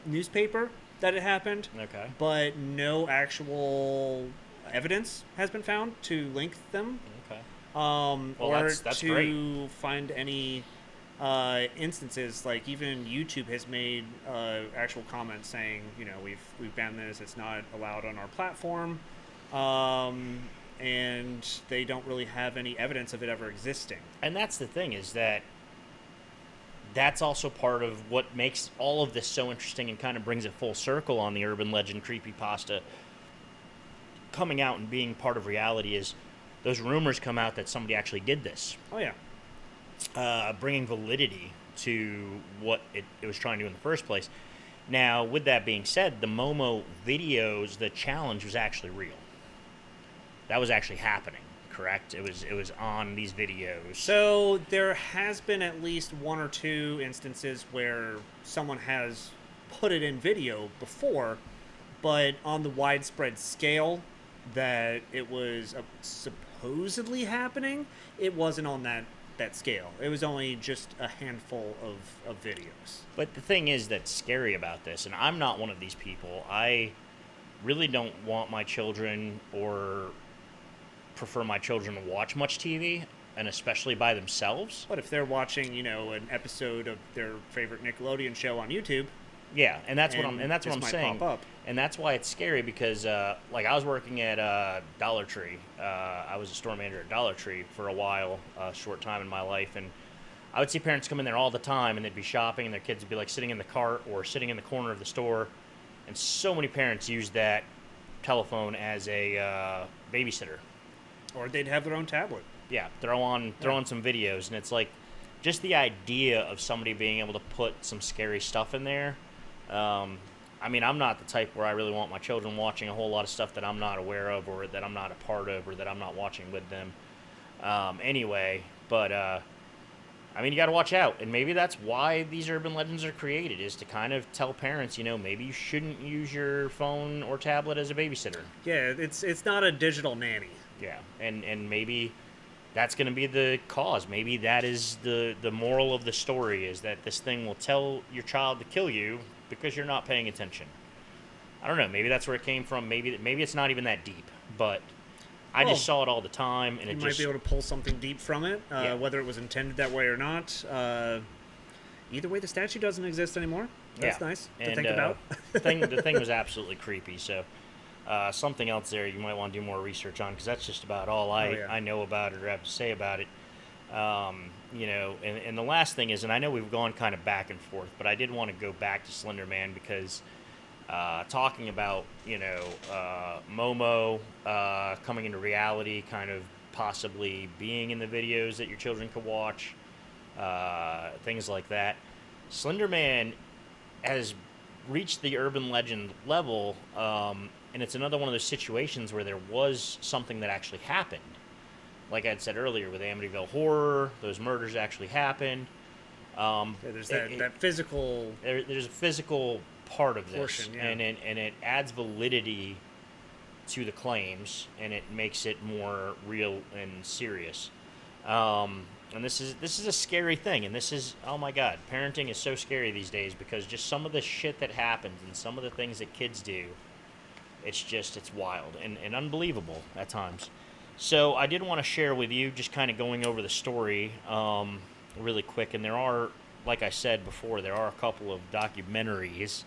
newspaper that it happened. Okay. But no actual evidence has been found to link them. Okay. That's to great. Find any instances. Like, even YouTube has made actual comments saying, we've banned this. It's not allowed on our platform. And they don't really have any evidence of it ever existing. And that's the thing, is that's also part of what makes all of this so interesting and kind of brings it full circle on the urban legend creepypasta coming out and being part of reality, is those rumors come out that somebody actually did this. Oh, yeah. Bringing validity to what it was trying to do in the first place. Now, with that being said, the Momo videos, the challenge was actually real. That was actually happening, correct? It was on these videos. So there has been at least one or two instances where someone has put it in video before, but on the widespread scale that it was supposedly happening, it wasn't on that that scale. It was only just a handful of videos. But the thing is that's scary about this, and I'm not one of these people. I really don't want my children or prefer my children to watch much TV, and especially by themselves. But if they're watching, an episode of their favorite Nickelodeon show on YouTube, yeah, and that's what and I'm saying. pop up. And that's why it's scary because, like, I was working at Dollar Tree. I was a store manager at Dollar Tree for a while, a short time in my life, and I would see parents come in there all the time, and they'd be shopping, and their kids would be like sitting in the cart or sitting in the corner of the store, and so many parents use that telephone as a babysitter. Or they'd have their own tablet. Yeah, throw on some videos, and it's like just the idea of somebody being able to put some scary stuff in there. I mean, I'm not the type where I really want my children watching a whole lot of stuff that I'm not aware of or that I'm not a part of or that I'm not watching with them. Anyway, but I mean, you got to watch out, and maybe that's why these urban legends are created, is to kind of tell parents, maybe you shouldn't use your phone or tablet as a babysitter. Yeah, it's not a digital nanny. Yeah, and maybe that's going to be the cause. Maybe that is the moral of the story, is that this thing will tell your child to kill you because you're not paying attention. I don't know. Maybe that's where it came from. Maybe it's not even that deep, but I just saw it all the time, and you it might be able to pull something deep from it, whether it was intended that way or not. Either way, the statue doesn't exist anymore. That's nice to think about. the thing was absolutely creepy. So something else there you might want to do more research on, because that's just about all I know about it or have to say about it. And the last thing is, and I know we've gone kind of back and forth, but I did want to go back to Slender Man because talking about, Momo coming into reality, kind of possibly being in the videos that your children could watch, things like that. Slender Man has reached the urban legend level, and it's another one of those situations where there was something that actually happened. Like I had said earlier, with Amityville Horror, those murders actually happened. There's that physical... There's a physical part of this, portion, yeah. and it adds validity to the claims, and it makes it more real and serious. And this is a scary thing, and this is, oh my God, parenting is so scary these days, because just some of the shit that happens and some of the things that kids do, it's wild and unbelievable at times. So I did want to share with you, just kind of going over the story really quick. And there are, like I said before, there are a couple of documentaries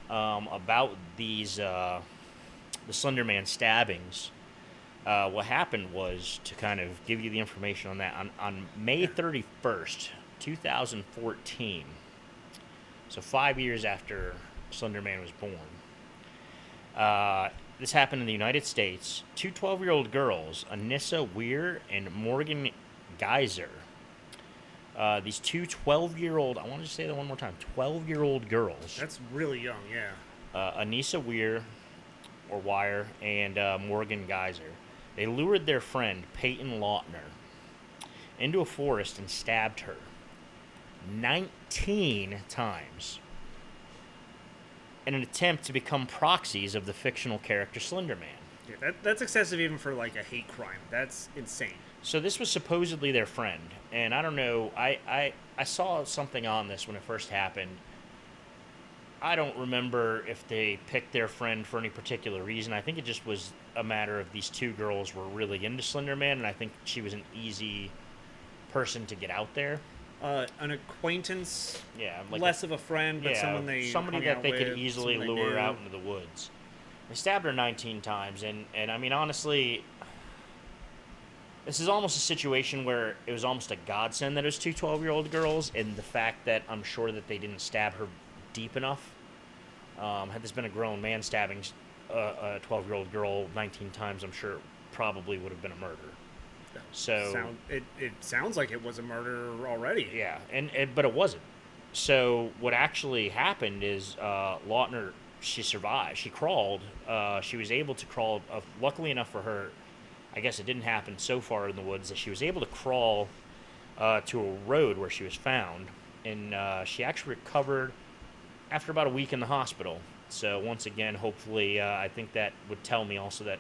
about these the Slenderman stabbings. What happened was, to kind of give you the information on that, on May 31st, 2014, so 5 years after Slenderman was born, this happened in the United States. Two 12-year-old girls, Anissa Weir and Morgan Geyser. These two 12-year-old, I want to say that one more time, 12-year-old girls. That's really young, yeah. Anissa Weir, or Weir, and Morgan Geyser. They lured their friend, Peyton Lautner, into a forest and stabbed her 19 times in an attempt to become proxies of the fictional character Slender Man. Yeah, that's excessive even for, like, a hate crime. That's insane. So this was supposedly their friend, and I don't know, I saw something on this when it first happened. I don't remember if they picked their friend for any particular reason. I think it just was a matter of these two girls were really into Slender Man, and I think she was an easy person to get out there. An acquaintance, yeah, like less of a friend, but somebody that they could easily lure out into the woods. They stabbed her 19 times, and I mean, honestly, this is almost a situation where it was almost a godsend that it was two 12-year-old girls, and the fact that I'm sure that they didn't stab her deep enough. Had this been a grown man stabbing a 12-year-old girl 19 times, I'm sure it probably would have been a murder. So it sounds like it was a murder already. Yeah, but it wasn't. So what actually happened is Lautner, she survived. She crawled. She was able to crawl. Luckily enough for her, I guess it didn't happen so far in the woods that she was able to crawl to a road where she was found, and she actually recovered after about a week in the hospital. So once again, hopefully, I think that would tell me also that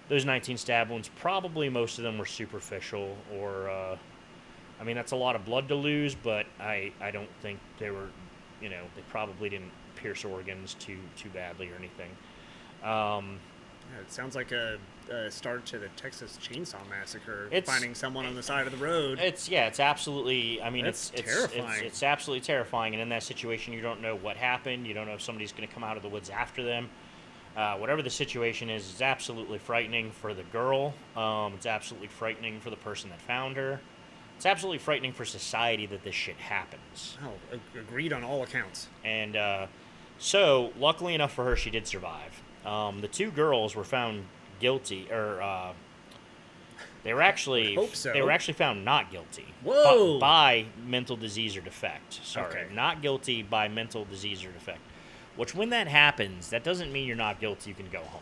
those 19 stab wounds, probably most of them were superficial, or I mean, that's a lot of blood to lose, but I don't think they were, they probably didn't pierce organs too badly or anything. Yeah, it sounds like a start to the Texas Chainsaw Massacre. It's finding someone on the side of the road. It's absolutely. I mean, That's it's terrifying. It's absolutely terrifying. And in that situation, you don't know what happened. You don't know if somebody's going to come out of the woods after them. Whatever the situation is, it's absolutely frightening for the girl. It's absolutely frightening for the person that found her. It's absolutely frightening for society that this shit happens. Oh, agreed on all accounts. And so, luckily enough for her, she did survive. The two girls were found guilty, or they were actually Hope so. they were actually found not guilty. Whoa! By mental disease or defect. Sorry, Okay. not guilty by mental disease or defect. Which, when that happens, that doesn't mean you're not guilty. You can go home.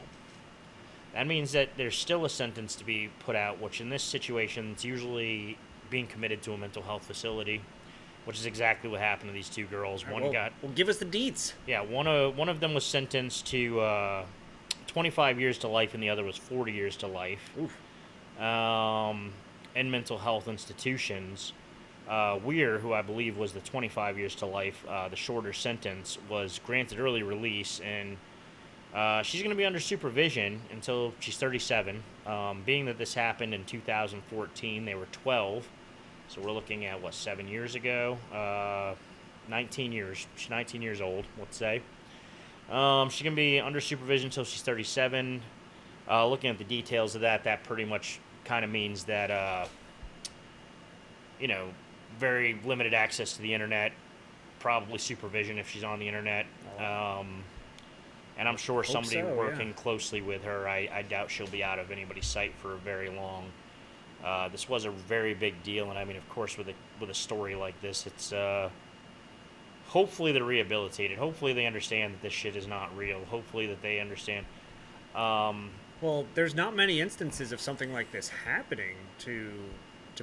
That means that there's still a sentence to be put out. Which, in this situation, it's usually being committed to a mental health facility. Which is exactly what happened to these two girls. Well, give us the deets. Yeah, one of them was sentenced to 25 years to life, and the other was 40 years to life. Oof. In mental health institutions. Weir, who I believe was the 25 years to life, the shorter sentence, was granted early release, and she's going to be under supervision until she's 37. Being that this happened in 2014, they were 12. So we're looking at, 7 years ago? 19 years. She's 19 years old, let's say. She's going to be under supervision until she's 37. Looking at the details of that pretty much kind of means that, very limited access to the internet, probably supervision if she's on the internet. And I'm sure somebody working closely with her. I doubt she'll be out of anybody's sight for a very long. This was a very big deal, and I mean, of course, with a story like this, it's hopefully they're rehabilitated. Hopefully they understand that this shit is not real. Hopefully that they understand. Well, there's not many instances of something like this happening, to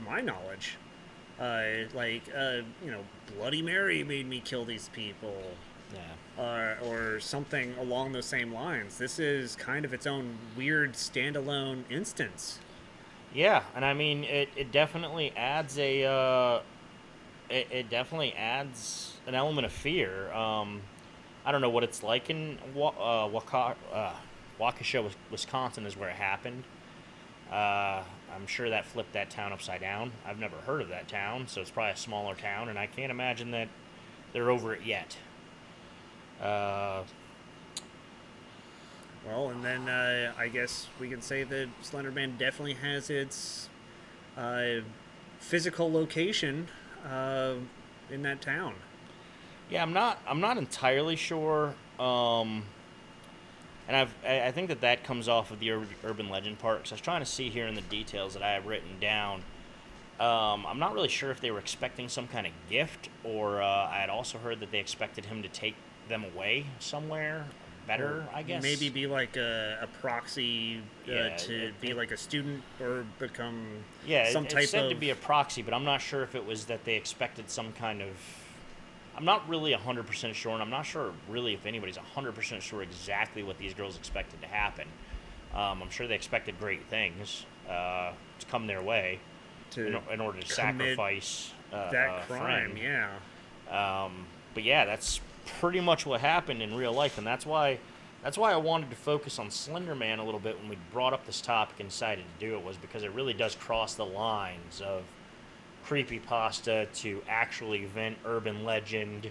my knowledge. Bloody Mary made me kill these people. Yeah. Or something along those same lines. This is kind of its own weird standalone instance. Yeah, and I mean, it definitely adds it definitely adds an element of fear. I don't know what it's like in Waukesha, Wisconsin is where it happened. I'm sure that flipped that town upside down. I've never heard of that town, so it's probably a smaller town, and I can't imagine that they're over it yet. Well, and then I guess we can say that Slenderman definitely has its physical location in that town. Yeah, I'm not entirely sure. And I think that comes off of the urban legend part. Because I was trying to see here in the details that I have written down. I'm not really sure if they were expecting some kind of gift, or I had also heard that they expected him to take them away somewhere better, I guess. Maybe be like a proxy to be like a student or become some type of... It said to be a proxy, but I'm not sure if it was that they expected some kind of... I'm not really 100% sure, and I'm not sure really if anybody's 100% sure exactly what these girls expected to happen. I'm sure they expected great things to come their way in order to sacrifice that crime, yeah. But yeah, that's pretty much what happened in real life, and that's why I wanted to focus on Slender Man a little bit when we brought up this topic and decided to do it, was because it really does cross the lines of creepypasta to actual event, urban legend.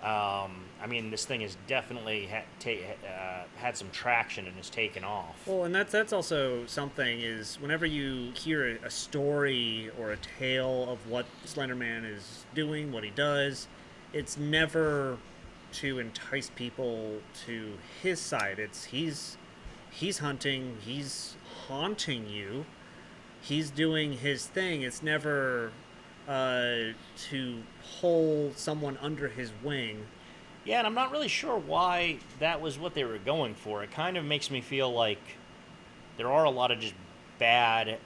I mean, this thing has definitely had some traction and has taken off. Well, and that's also something, is whenever you hear a story or a tale of what Slenderman is doing, what he does, it's never to entice people to his side. It's he's hunting, he's haunting you, he's doing his thing. It's never to pull someone under his wing. Yeah, and I'm not really sure why that was what they were going for. It kind of makes me feel like there are a lot of just bad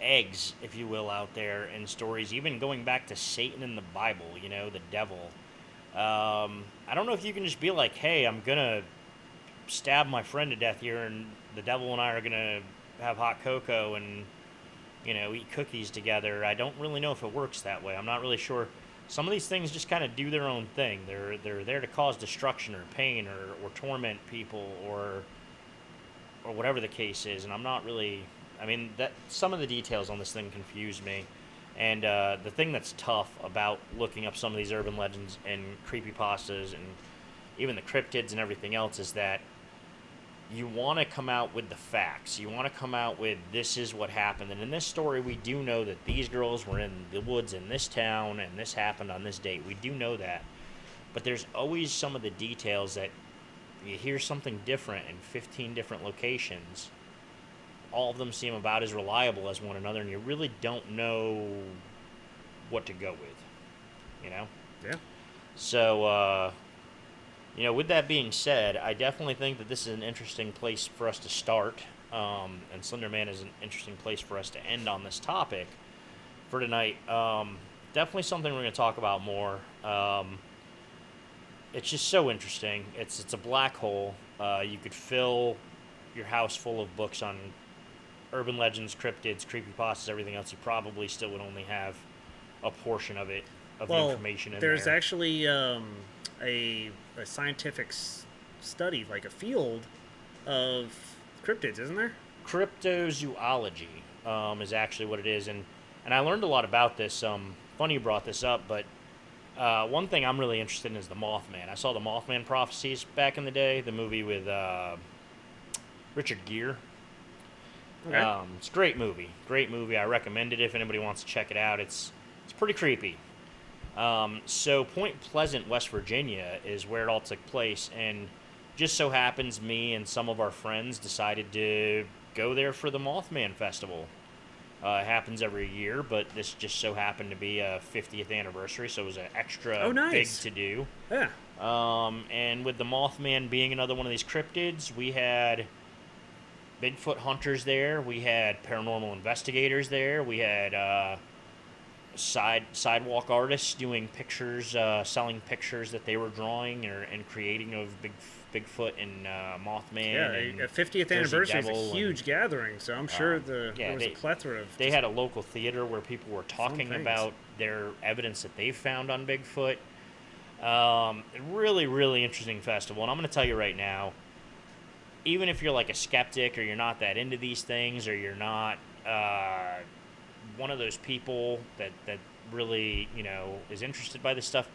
eggs, if you will, out there in stories, even going back to Satan in the Bible, the devil. I don't know if you can just be like, hey, I'm going to stab my friend to death here, and the devil and I are going to have hot cocoa and, eat cookies together. I don't really know if it works that way. I'm not really sure. Some of these things just kind of do their own thing. They're there to cause destruction or pain or torment people or whatever the case is. And I'm not really. I mean, that some of the details on this thing confuse me. And the thing that's tough about looking up some of these urban legends and creepypastas and even the cryptids and everything else is that you want to come out with the facts. You want to come out with this is what happened. And in this story, we do know that these girls were in the woods in this town and this happened on this date. We do know that. But there's always some of the details that you hear something different in 15 different locations. All of them seem about as reliable as one another, and you really don't know what to go with, Yeah. So, with that being said, I definitely think that this is an interesting place for us to start, and Slender Man is an interesting place for us to end on this topic for tonight. Definitely something we're going to talk about more. It's just so interesting. It's a black hole. You could fill your house full of books on urban legends, cryptids, creepypastas, everything else. You probably still would only have a portion of it, of the information in there. There's actually a scientific study, like a field of cryptids, isn't there? Cryptozoology is actually what it is, and I learned a lot about this. Funny you brought this up, but one thing I'm really interested in is the Mothman. I saw the Mothman prophecies back in the day, the movie with Richard Gere. Okay. It's a great movie. Great movie. I recommend it if anybody wants to check it out. It's pretty creepy. So Point Pleasant, West Virginia is where it all took place, and just so happens me and some of our friends decided to go there for the Mothman Festival. It happens every year, but this just so happened to be a 50th anniversary, so it was an extra big to do. Yeah. And with the Mothman being another one of these cryptids, we had Bigfoot hunters there. We had paranormal investigators there. We had sidewalk artists doing pictures, selling pictures that they were drawing and creating of Bigfoot and Mothman. Yeah, and a 50th anniversary is a huge gathering, so I'm sure there was a plethora of... They had a local theater where people were talking about their evidence that they found on Bigfoot. Really, really interesting festival. And I'm going to tell you right now, even if you're like a skeptic or you're not that into these things or you're not one of those people that really, is interested by this stuff,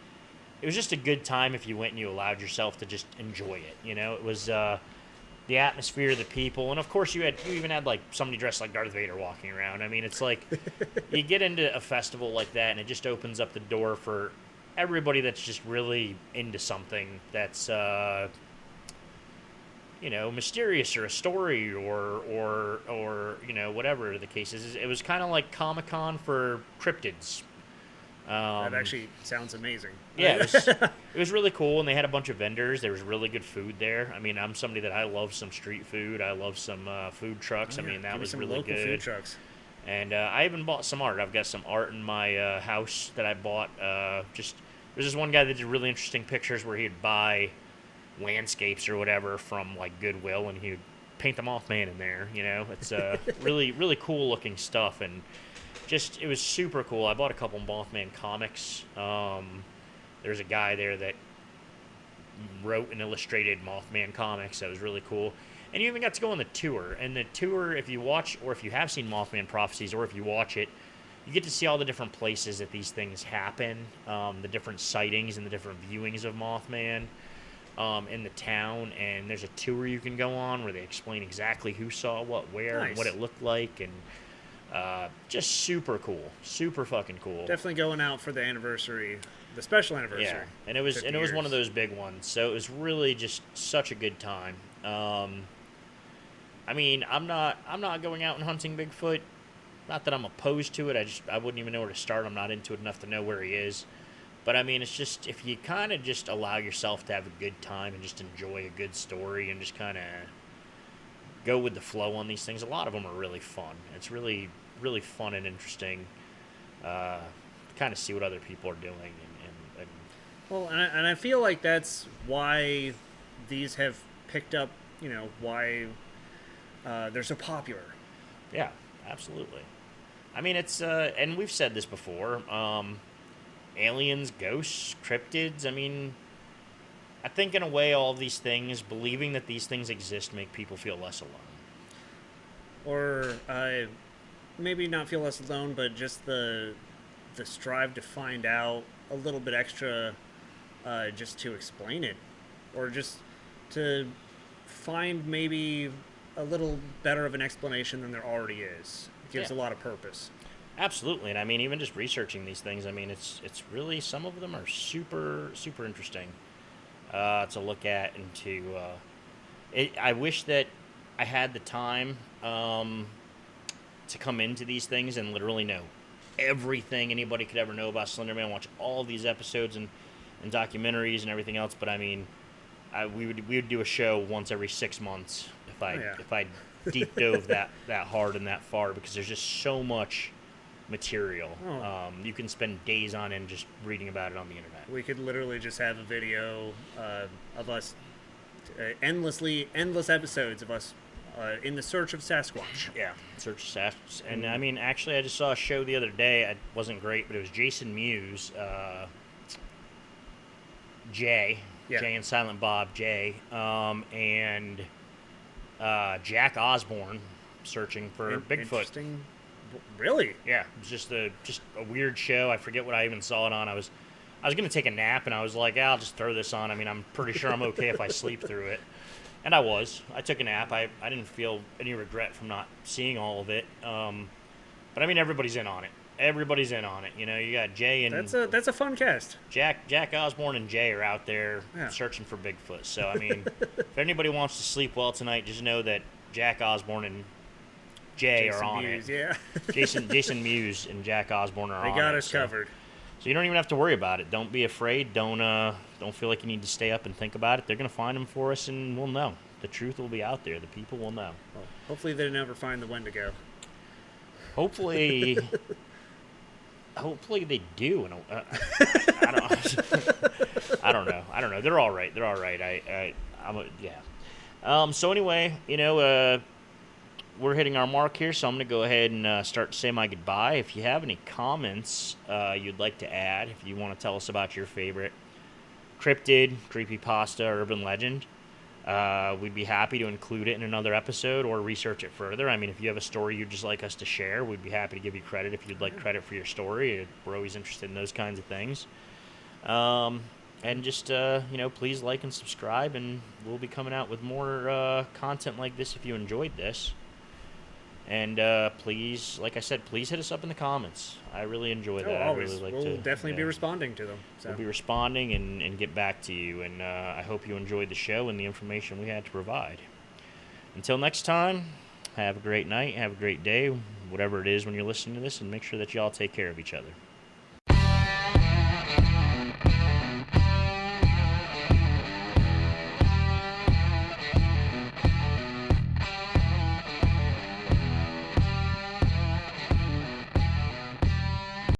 it was just a good time if you went and you allowed yourself to just enjoy it. It was the atmosphere, the people, and of course you even had like somebody dressed like Darth Vader walking around. I mean, it's like you get into a festival like that and it just opens up the door for everybody that's just really into something that's mysterious or a story or whatever the case is. It was kind of like Comic-Con for cryptids. That actually sounds amazing. Yeah, it was really cool, and they had a bunch of vendors. There was really good food there. I mean, I'm somebody that I love some street food. I love some food trucks. Oh, yeah. I mean, that was some really local good. Food trucks. And I even bought some art. I've got some art in my house that I bought. There's this one guy that did really interesting pictures where he'd buy landscapes or whatever from like Goodwill, and he'd paint the Mothman in there. It's really, really cool looking stuff, and it was super cool. I bought a couple Mothman comics. There's a guy there that wrote and illustrated Mothman comics. That was really cool. And you even got to go on the tour. And the tour, if you watch, or if you have seen Mothman Prophecies, or if you watch it, you get to see all the different places that these things happen, the different sightings and the different viewings of Mothman in the town. And there's a tour you can go on where they explain exactly who saw what, where, and what it looked like, and just super cool, super fucking cool. Definitely going out for the anniversary, the special anniversary. Yeah, and it was one of those big ones. So it was really just such a good time. I mean, I'm not going out and hunting Bigfoot. Not that I'm opposed to it. I wouldn't even know where to start. I'm not into it enough to know where he is. But I mean, it's just if you kind of just allow yourself to have a good time and just enjoy a good story and just kind of go with the flow on these things. A lot of them are really fun. It's really, really fun and interesting to kind of see what other people are doing. And well, and I feel like that's why these have picked up, why they're so popular. Yeah, absolutely. I mean, it's and we've said this before. Aliens, ghosts, cryptids. I mean, I think in a way, all of these things, believing that these things exist, make people feel less alone. Or maybe not feel less alone, but just the strive to find out a little bit extra, just to explain it, or just to find maybe a little better of an explanation than there already is. It gives a lot of purpose. Absolutely, and I mean, even just researching these things, I mean, it's really, some of them are super super interesting to look at and to. I wish that I had the time to come into these things and literally know everything anybody could ever know about Slenderman. Watch all these episodes and documentaries and everything else. But I mean, we would do a show once every 6 months if I deep dove that hard and that far, because there's just so much material. You can spend days on end just reading about it on the internet. We could literally just have a video of us, endless episodes of us in the search of Sasquatch. Yeah, search of Sasquatch. And I mean, actually, I just saw a show the other day. It wasn't great, but it was Jason Mewes, Jay and Silent Bob, Jay, and Jack Osborne searching for Bigfoot. Interesting. Really? Yeah, it was just a weird show. I forget what I even saw it on. I was going to take a nap, and I was like, I'll just throw this on. I mean, I'm pretty sure I'm okay if I sleep through it. And I took a nap. I didn't feel any regret from not seeing all of it. But I mean, everybody's in on it. Everybody's in on it. You know, you got Jay and that's a fun cast. Jack Osborne and Jay are out there searching for Bigfoot. So I mean, if anybody wants to sleep well tonight, just know that Jack Osborne and Jay Jason are on Mewes, it. Yeah. Jason Mewes and Jack Osborne are on it. They got us covered. So you don't even have to worry about it. Don't be afraid. Don't feel like you need to stay up and think about it. They're going to find them for us, and we'll know. The truth will be out there. The people will know. Well, hopefully they never find the Wendigo. Hopefully they do. I don't know. They're all right. So anyway, you know, we're hitting our mark here, so I'm going to go ahead and start to say my goodbye. If you have any comments you'd like to add, if you want to tell us about your favorite cryptid, creepypasta, urban legend, we'd be happy to include it in another episode or research it further. I mean, if you have a story you'd just like us to share, we'd be happy to give you credit if you'd like credit for your story. We're always interested in those kinds of things. And just, please like and subscribe, and we'll be coming out with more content like this if you enjoyed this. And please, like I said, please hit us up in the comments. I really enjoy that. Always. I really like we'll definitely be responding to them. So. We'll be responding and get back to you. And I hope you enjoyed the show and the information we had to provide. Until next time, have a great night, have a great day, whatever it is when you're listening to this, and make sure that you all take care of each other.